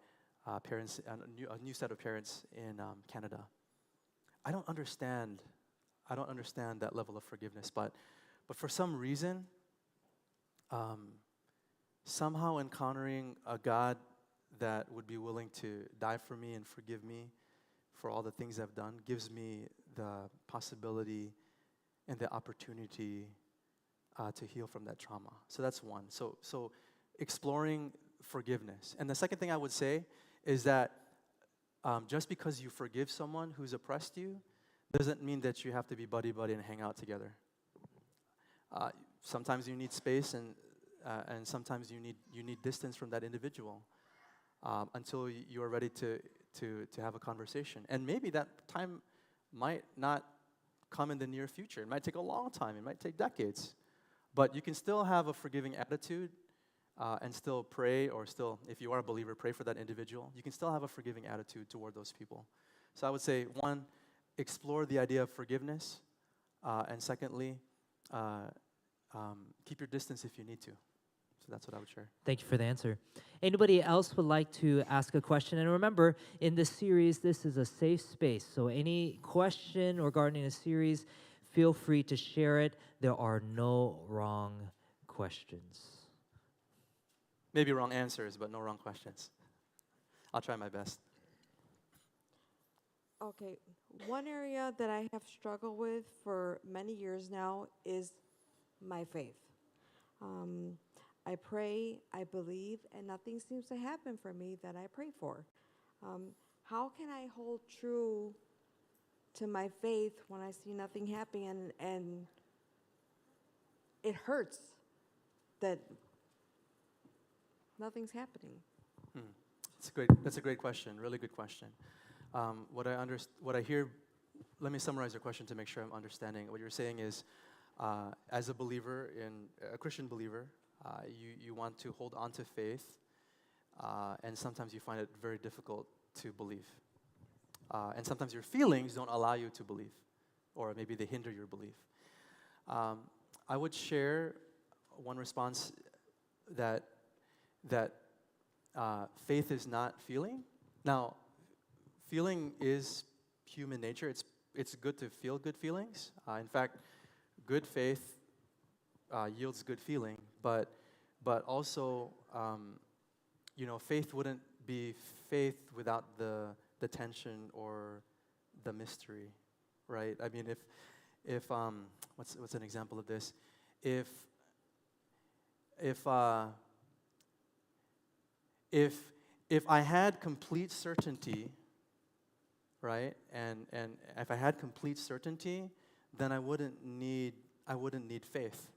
[SPEAKER 2] parents, a new set of parents in Canada. I don't understand that level of forgiveness, but for some reason, somehow encountering a God that would be willing to die for me and forgive me for all the things I've done gives me the possibility and the opportunity to heal from that trauma. So that's one. So exploring forgiveness. And the second thing I would say is that just because you forgive someone who's oppressed you doesn't mean that you have to be buddy-buddy and hang out together. Sometimes you need space and sometimes you need distance from that individual. Until you are ready to have a conversation. And maybe that time might not come in the near future. It might take a long time. It might take decades. But you can still have a forgiving attitude and still pray, or still, if you are a believer, pray for that individual. You can still have a forgiving attitude toward those people. So I would say, one, explore the idea of forgiveness. And secondly, keep your distance if you need to. So that's what I would share.
[SPEAKER 1] Thank you for the answer. Anybody else would like to ask a question? And remember, in this series, this is a safe space. So any question regarding the series, feel free to share it. There are no wrong questions.
[SPEAKER 2] Maybe wrong answers, but no wrong questions. I'll try my best.
[SPEAKER 4] Okay, one area that I have struggled with for many years now is my faith. I pray, I believe, and nothing seems to happen for me that I pray for. How can I hold true to my faith when I see nothing happening and it hurts that nothing's happening?
[SPEAKER 2] That's a great question. Really good question. What I hear. Let me summarize your question to make sure I'm understanding. What you're saying is, as a believer, a Christian believer, you want to hold on to faith, and sometimes you find it very difficult to believe. And sometimes your feelings don't allow you to believe, or maybe they hinder your belief. I would share one response that faith is not feeling. Now, feeling is human nature. It's good to feel good feelings. In fact, good faith yields good feeling, but also, faith wouldn't be faith without the tension or the mystery, right? I mean, if what's an example of this? If I had complete certainty, right, and if I had complete certainty, then I wouldn't need faith,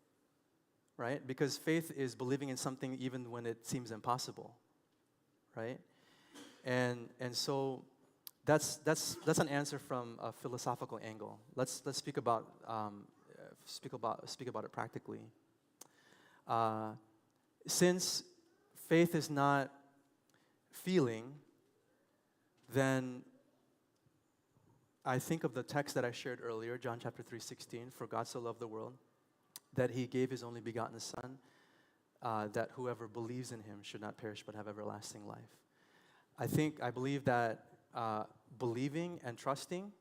[SPEAKER 2] right? Because faith is believing in something even when it seems impossible, right? And so that's an answer from a philosophical angle. Let's speak about it practically. Since faith is not feeling, then I think of the text that I shared earlier, John chapter 3:16. For God so loved the world that He gave His only begotten Son, that whoever believes in Him should not perish but have everlasting life. I believe that believing and trusting,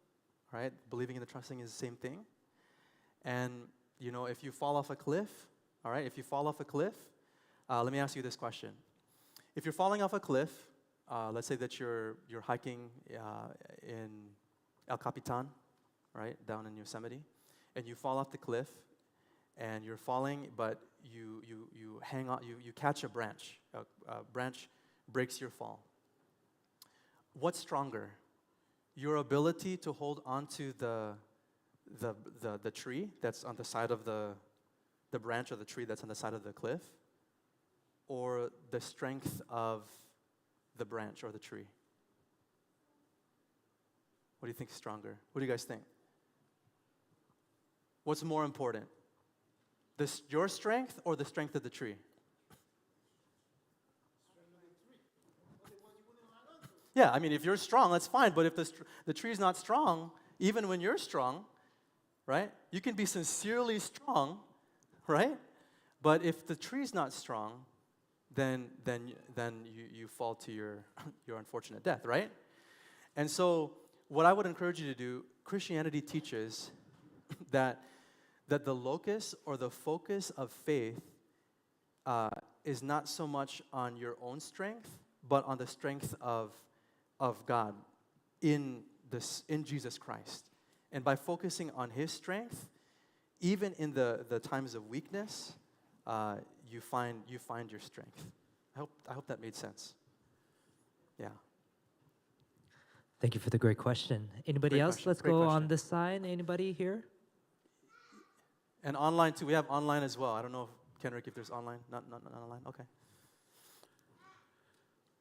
[SPEAKER 2] right? Believing and trusting is the same thing. And if you fall off a cliff, all right. If you fall off a cliff, let me ask you this question: if you're falling off a cliff, let's say that you're hiking in El Capitan, right, down in Yosemite, and you fall off the cliff, and you're falling, but you hang on, you catch a branch. A branch breaks your fall. What's stronger, your ability to hold onto the tree that's on the side of the branch of the tree that's on the side of the cliff, or the strength of the branch or the tree? What do you think is stronger? What do you guys think? What's more important? Your strength or the strength of the tree? Yeah, I mean, if you're strong, that's fine. But if the tree's not strong, even when you're strong, right? You can be sincerely strong, right? But if the tree's not strong, then you fall to your unfortunate death, right? And so, what I would encourage you to do, Christianity teaches that the locus or the focus of faith is not so much on your own strength, but on the strength of God in Jesus Christ. And by focusing on His strength, even in the times of weakness, you find your strength. I hope that made sense. Yeah.
[SPEAKER 1] Thank you for the great question. Anybody else? Let's go on this side. Anybody here?
[SPEAKER 2] And online too. We have online as well. I don't know, Kenrick, if there's online. Not online. Okay.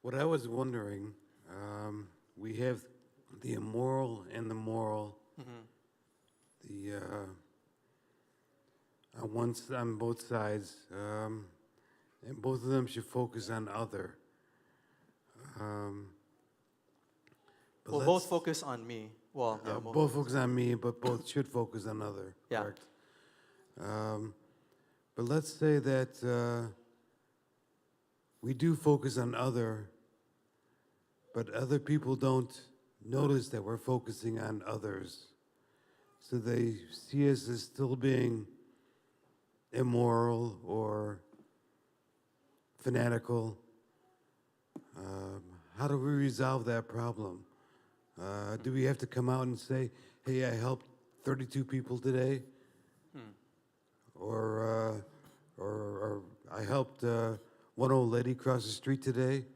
[SPEAKER 5] What I was wondering, we have the immoral and the moral. Mm-hmm. On both sides, and both of them should focus on other.
[SPEAKER 2] Both focus on me. Well, yeah,
[SPEAKER 5] both focus on me, but both should focus on other.
[SPEAKER 2] Yeah.
[SPEAKER 5] Correct. But let's say that we do focus on other, but other people don't notice that we're focusing on others. So they see us as still being immoral or fanatical. How do we resolve that problem? Do we have to come out and say, hey, I helped 32 people today? Or I helped one old lady cross the street today?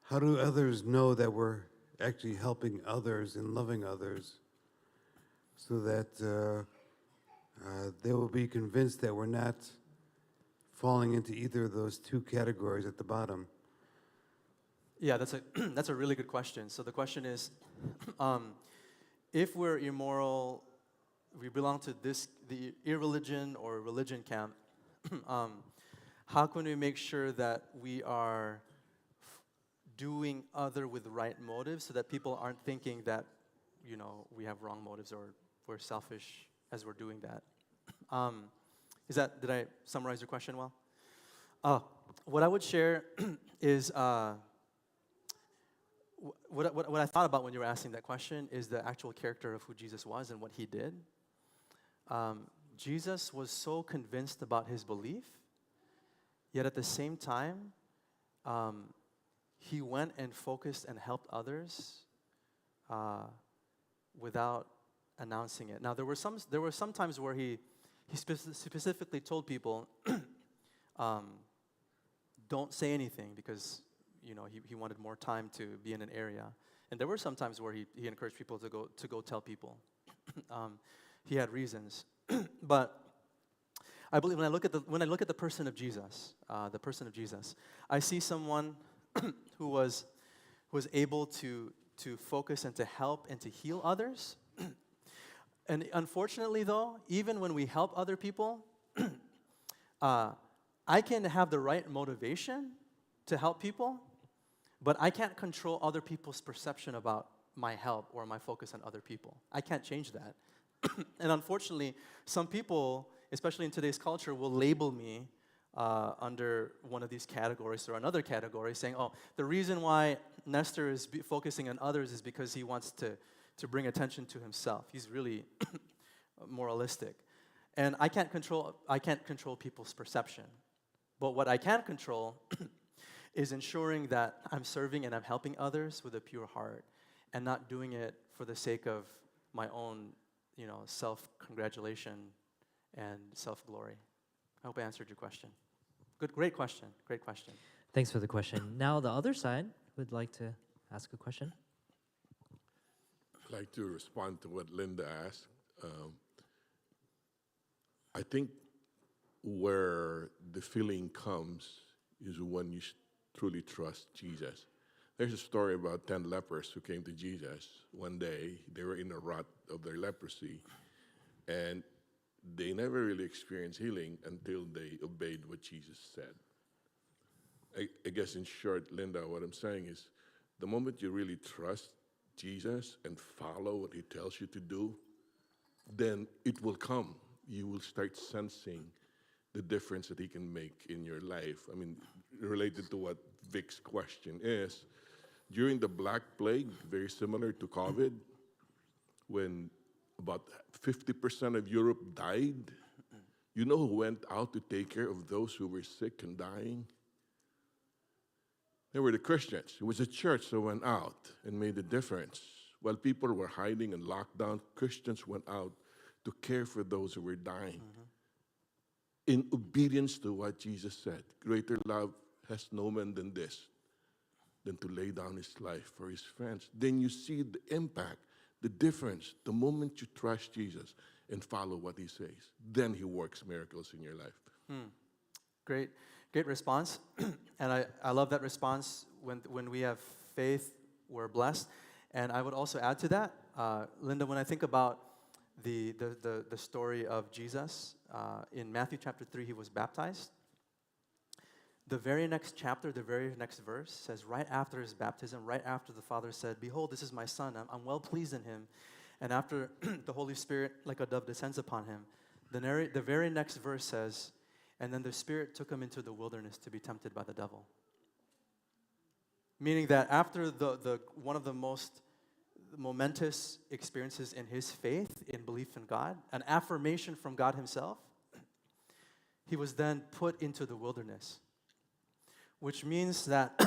[SPEAKER 5] How do others know that we're actually helping others and loving others so that they will be convinced that we're not falling into either of those two categories at the bottom?
[SPEAKER 2] Yeah, that's a really good question. So the question is, if we're immoral we belong to the irreligion or religion camp, how can we make sure that we are doing other with right motives so that people aren't thinking that, we have wrong motives or we're selfish as we're doing that? Did I summarize your question well? What I would share is what I thought about when you were asking that question is the actual character of who Jesus was and what he did. Jesus was so convinced about his belief, yet at the same time, he went and focused and helped others without announcing it. Now, there were some times where he specifically told people, don't say anything because he wanted more time to be in an area. And there were some times where he encouraged people to go tell people. He had reasons, but I believe when I look at the person of Jesus, I see someone who was able to focus and to help and to heal others. And unfortunately, though, even when we help other people, I can have the right motivation to help people, but I can't control other people's perception about my help or my focus on other people. I can't change that. And unfortunately, some people, especially in today's culture, will label me under one of these categories or another category, saying, the reason why Nestor is focusing on others is because he wants to bring attention to himself. He's really moralistic. And I can't control people's perception. But what I can control is ensuring that I'm serving and I'm helping others with a pure heart and not doing it for the sake of my own, self-congratulation and self-glory. I hope I answered your question. Great question.
[SPEAKER 1] Thanks for the question. Now the other side would like to ask a question.
[SPEAKER 6] I'd like to respond to what Linda asked. I think where the feeling comes is when you truly trust Jesus. There's a story about 10 lepers who came to Jesus. One day, they were in the rut of their leprosy, and they never really experienced healing until they obeyed what Jesus said. I guess in short, Linda, what I'm saying is the moment you really trust Jesus and follow what he tells you to do, then it will come. You will start sensing the difference that he can make in your life. I mean, related to what Vic's question is, during the Black Plague, very similar to COVID, when about 50% of Europe died, you know who went out to take care of those who were sick and dying? They were the Christians. It was a church that went out and made a difference. While people were hiding and locked down, Christians went out to care for those who were dying. In obedience to what Jesus said, greater love has no man than this, than to lay down his life for his friends. Then you see the impact, the difference, the moment you trust Jesus and follow what he says. Then he works miracles in your life.
[SPEAKER 2] Great response. And I love that response. When we have faith, we're blessed. And I would also add to that, Linda, when I think about the story of Jesus, in Matthew chapter 3, he was baptized. The very next chapter, the very next verse says, right after his baptism, right after the Father said, "Behold, this is my Son, I'm well pleased in him." And after the Holy Spirit, like a dove, descends upon him, the very next verse says, "And then the Spirit took him into the wilderness to be tempted by the devil." Meaning that after one of the most momentous experiences in his faith, in belief in God, an affirmation from God himself, he was then put into the wilderness. Which means that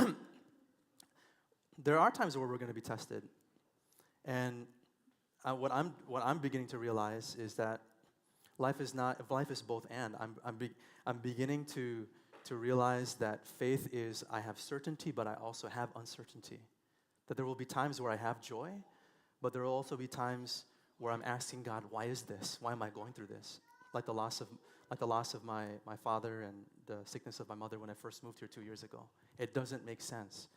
[SPEAKER 2] there are times where we're going to be tested. And what I'm beginning to realize is that life is both and. I'm beginning to realize that faith is, I have certainty, but I also have uncertainty. That there will be times where I have joy, but there will also be times where I'm asking God, why is this? Why am I going through this? Like the loss of my father and the sickness of my mother when I first moved here 2 years ago. It doesn't make sense.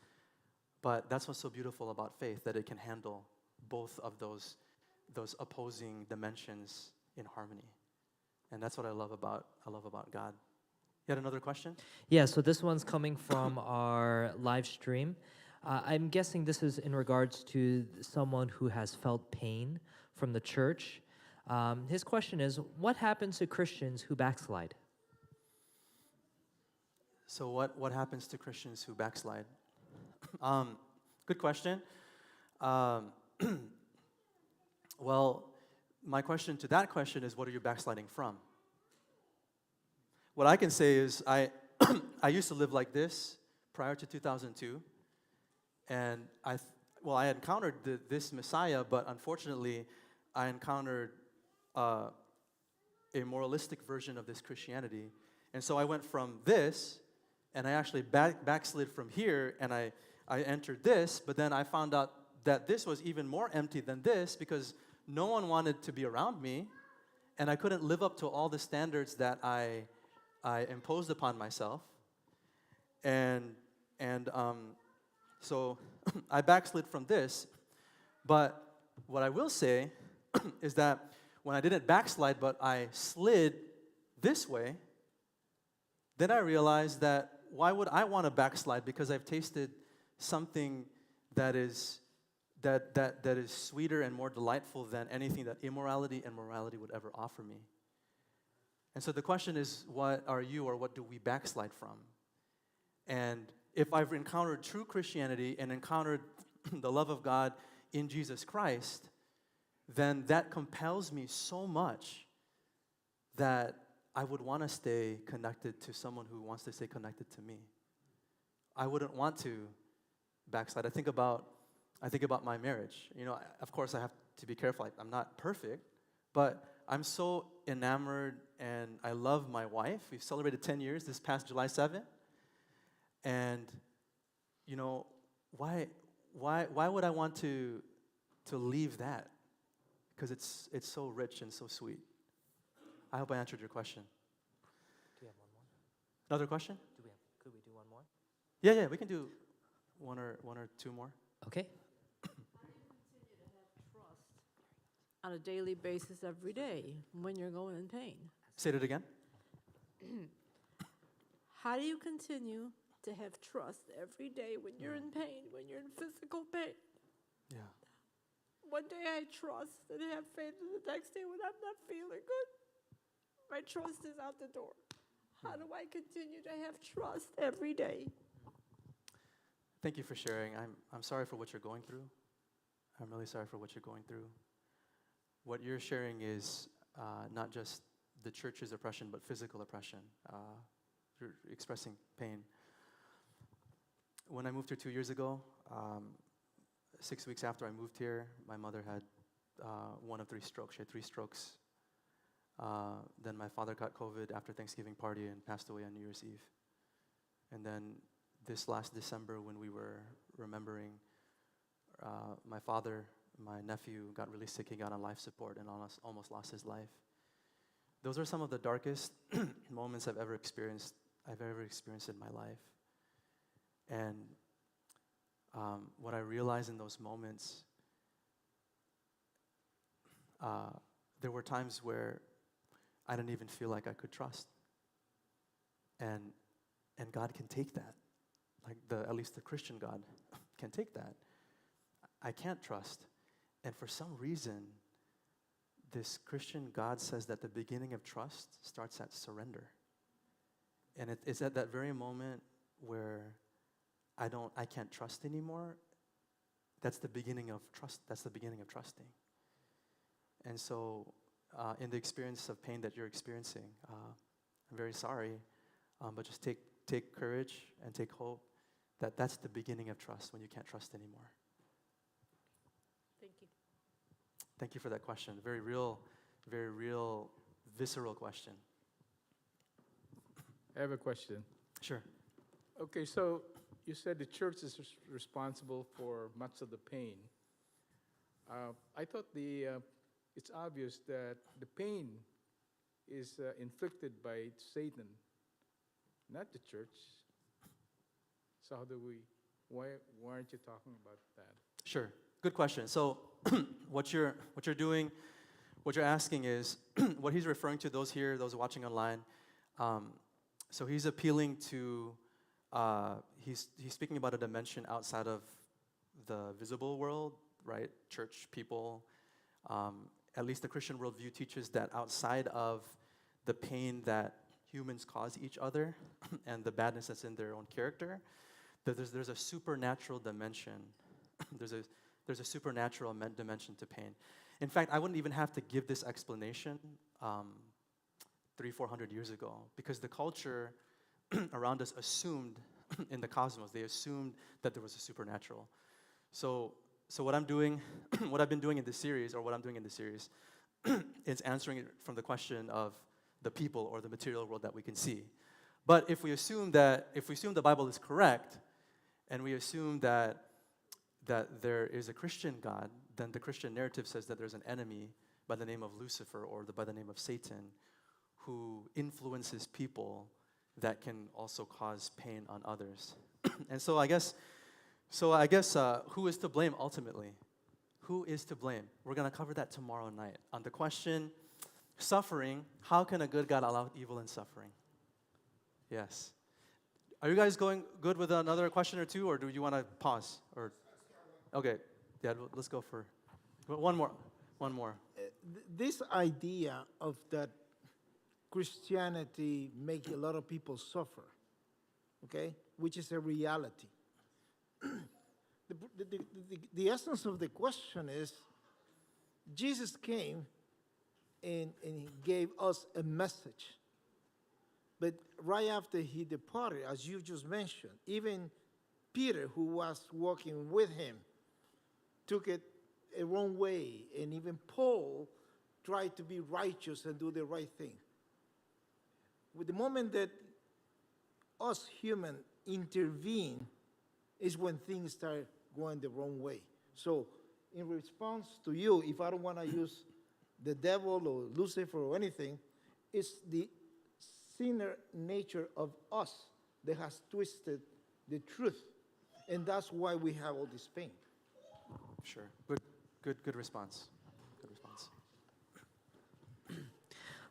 [SPEAKER 2] But that's what's so beautiful about faith, that it can handle both of those opposing dimensions in harmony. And that's what I love about God. You had another question?
[SPEAKER 1] Yeah, so this one's coming from our live stream. I'm guessing this is in regards to someone who has felt pain from the church. His question is, what happens to Christians who backslide?
[SPEAKER 2] So what happens to Christians who backslide? Good question. Well, my question to that question is, what are you backsliding from? What I can say is, I used to live like this prior to 2002, and I encountered this Messiah, but unfortunately, I encountered a moralistic version of this Christianity, and so I went from this, and I actually backslid from here, and I entered this, but then I found out that this was even more empty than this because no one wanted to be around me, and I couldn't live up to all the standards that I imposed upon myself, and so I backslid from this. But what I will say is that when I didn't backslide, but I slid this way, then I realized that why would I want to backslide? Because I've tasted something that is sweeter and more delightful than anything that immorality and morality would ever offer me. And so the question is, what are you, or what do we backslide from? And if I've encountered true Christianity and encountered the love of God in Jesus Christ, then that compels me so much that I would want to stay connected to someone who wants to stay connected to me. I wouldn't want to backslide. I think about my marriage. You know, of course, I have to be careful. I'm not perfect, but I'm so enamored and I love my wife. We've celebrated 10 years this past July 7th. And, you know, why would I want to leave that? Because it's so rich and so sweet. I hope I answered your question.
[SPEAKER 1] Do we have one more?
[SPEAKER 2] Another question?
[SPEAKER 1] Could we do one more?
[SPEAKER 2] Yeah, we can do one or two more.
[SPEAKER 1] Okay.
[SPEAKER 7] On a daily basis every day when you're going in pain.
[SPEAKER 2] Say it again.
[SPEAKER 7] How do you continue to have trust every day when you're in pain, when you're in physical pain?
[SPEAKER 2] Yeah.
[SPEAKER 7] One day I trust and have faith, and the next day when I'm not feeling good, my trust is out the door. How do I continue to have trust every day?
[SPEAKER 2] Thank you for sharing. I'm sorry for what you're going through. I'm really sorry for what you're going through. What you're sharing is not just the church's oppression, but physical oppression. You're expressing pain. When I moved here 2 years ago, 6 weeks after I moved here, my mother had one of 3 strokes. She had 3 strokes. Then my father got COVID after Thanksgiving party and passed away on New Year's Eve. And then this last December, when we were remembering my father, my nephew got really sick. He got on life support and almost lost his life. Those are some of the darkest moments I've ever experienced in my life. And what I realized in those moments, there were times where I didn't even feel like I could trust. And God can take that. Like at least the Christian God can take that. I can't trust. And for some reason, this Christian God says that the beginning of trust starts at surrender. And it's at that very moment where I can't trust anymore. That's the beginning of trust. That's the beginning of trusting. And so, in the experience of pain that you're experiencing, I'm very sorry, but just take courage and take hope that that's the beginning of trust when you can't trust anymore.
[SPEAKER 7] Thank you.
[SPEAKER 2] Thank you for that question. Very real, visceral question.
[SPEAKER 8] I have a question.
[SPEAKER 2] Sure.
[SPEAKER 8] Okay, so you said the church is responsible for much of the pain. I thought it's obvious that the pain is inflicted by Satan, not the church. So why aren't you talking about that?
[SPEAKER 2] Sure. Good question. So what you're doing what you're asking is, what he's referring to, those here, those watching online, so he's appealing to, he's speaking about a dimension outside of the visible world, right? Church people, at least the Christian worldview teaches that outside of the pain that humans cause each other and the badness that's in their own character, that there's a supernatural dimension. there's a supernatural dimension to pain. In fact, I wouldn't even have to give this explanation 300-400 years ago, because the culture around us assumed in the cosmos, they assumed that there was a supernatural. So what I'm doing, what I've been doing in this series, or what I'm doing in this series, is answering it from the question of the people or the material world that we can see. But if we assume the Bible is correct, and we assume that there is a Christian God, then the Christian narrative says that there's an enemy by the name of Lucifer or by the name of Satan who influences people that can also cause pain on others. And so I guess, who is to blame ultimately? Who is to blame? We're going to cover that tomorrow night. On the question, suffering, how can a good God allow evil and suffering? Yes. Are you guys going good with another question or two, or do you want to pause? Or okay, yeah, let's go for one more.
[SPEAKER 9] This idea of that Christianity make a lot of people suffer, okay, which is a reality. The essence of the question is, Jesus came and he gave us a message. But right after he departed, as you just mentioned, even Peter, who was walking with him, took it a wrong way. And even Paul tried to be righteous and do the right thing. With the moment that us humans intervene is when things start going the wrong way. So in response to you, if I don't want to use the devil or Lucifer or anything, it's the sinner nature of us that has twisted the truth. And that's why we have all this pain.
[SPEAKER 2] Sure. Good response. Good response.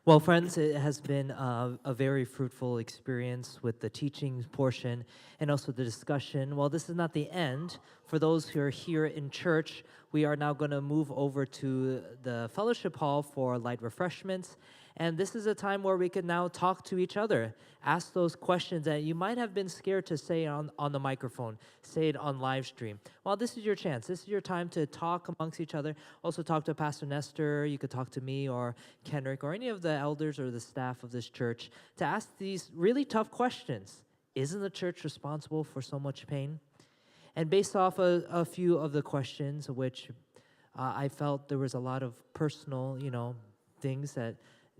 [SPEAKER 1] Well, friends, it has been a very fruitful experience with the teaching portion and also the discussion. Well, this is not the end. For those who are here in church, we are now going to move over to the fellowship hall for light refreshments. And this is a time where we can now talk to each other, ask those questions that you might have been scared to say on the microphone, say it on live stream. Well, this is your chance. This is your time to talk amongst each other. Also talk to Pastor Nestor. You could talk to me or Kenrick or any of the elders or the staff of this church to ask these really tough questions. Isn't the church responsible for so much pain? And based off a few of the questions, which I felt there was a lot of personal, things that,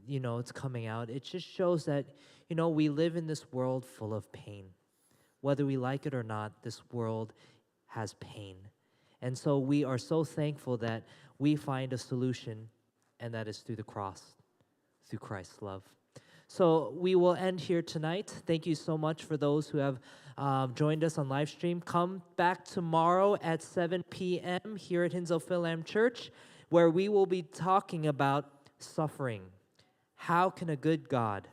[SPEAKER 1] it's coming out. It just shows that, we live in this world full of pain. Whether we like it or not, this world has pain. And so we are so thankful that we find a solution, and that is through the cross, through Christ's love. So we will end here tonight. Thank you so much for those who have joined us on live stream. Come back tomorrow at 7 p.m. here at Hinsdale Fil-Am Church, where we will be talking about suffering. How can a good God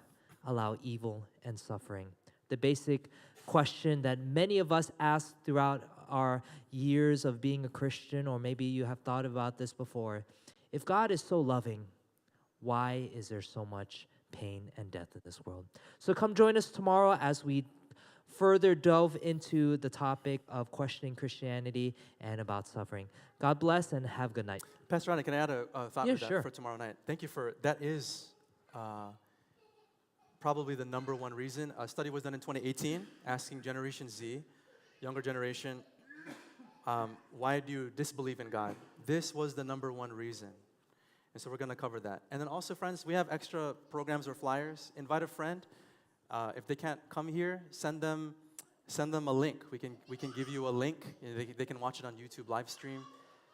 [SPEAKER 1] allow evil and suffering? The basic question that many of us ask throughout our years of being a Christian, or maybe you have thought about this before. If God is so loving, why is there so much pain and death in this world? So come join us tomorrow as we further delve into the topic of questioning Christianity and about suffering. God bless and have a good night.
[SPEAKER 2] Pastor Ronnie, can I add a thought
[SPEAKER 1] Yeah,
[SPEAKER 2] to that
[SPEAKER 1] sure.
[SPEAKER 2] for tomorrow night? Thank you for that. Is probably the number one reason. A study was done in 2018 asking Generation Z, younger generation, why do you disbelieve in God? This was the number one reason. And so we're going to cover that. And then also, friends, we have extra programs or flyers. Invite a friend. If they can't come here, send them a link. We can give you a link. They can watch it on YouTube live stream.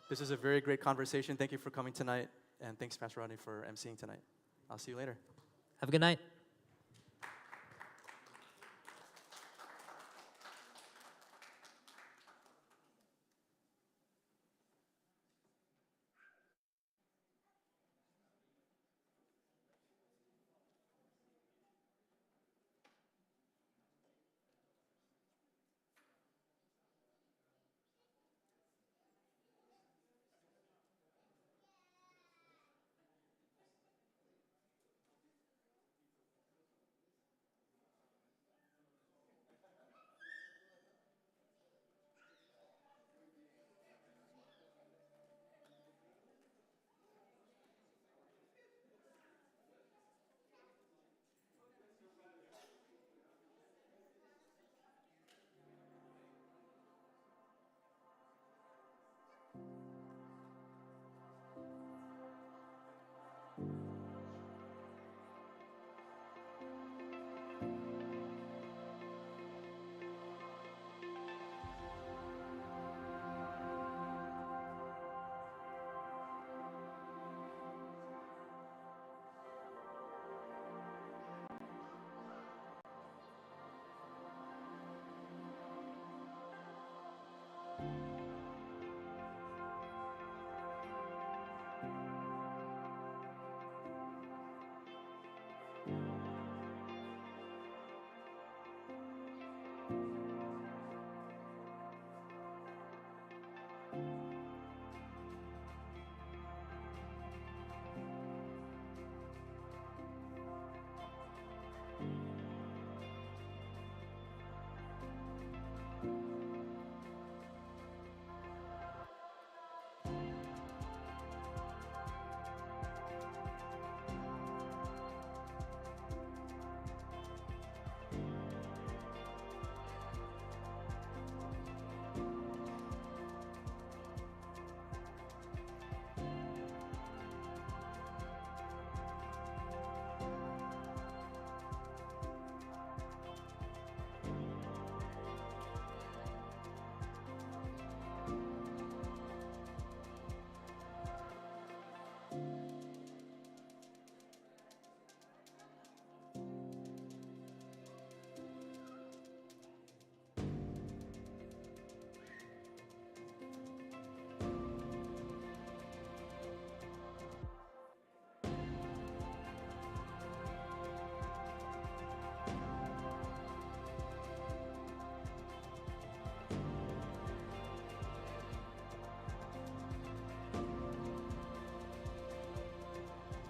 [SPEAKER 2] This is a very great conversation. Thank you for coming tonight. And thanks, Pastor Rodney, for emceeing tonight. I'll see you later.
[SPEAKER 1] Have a good night.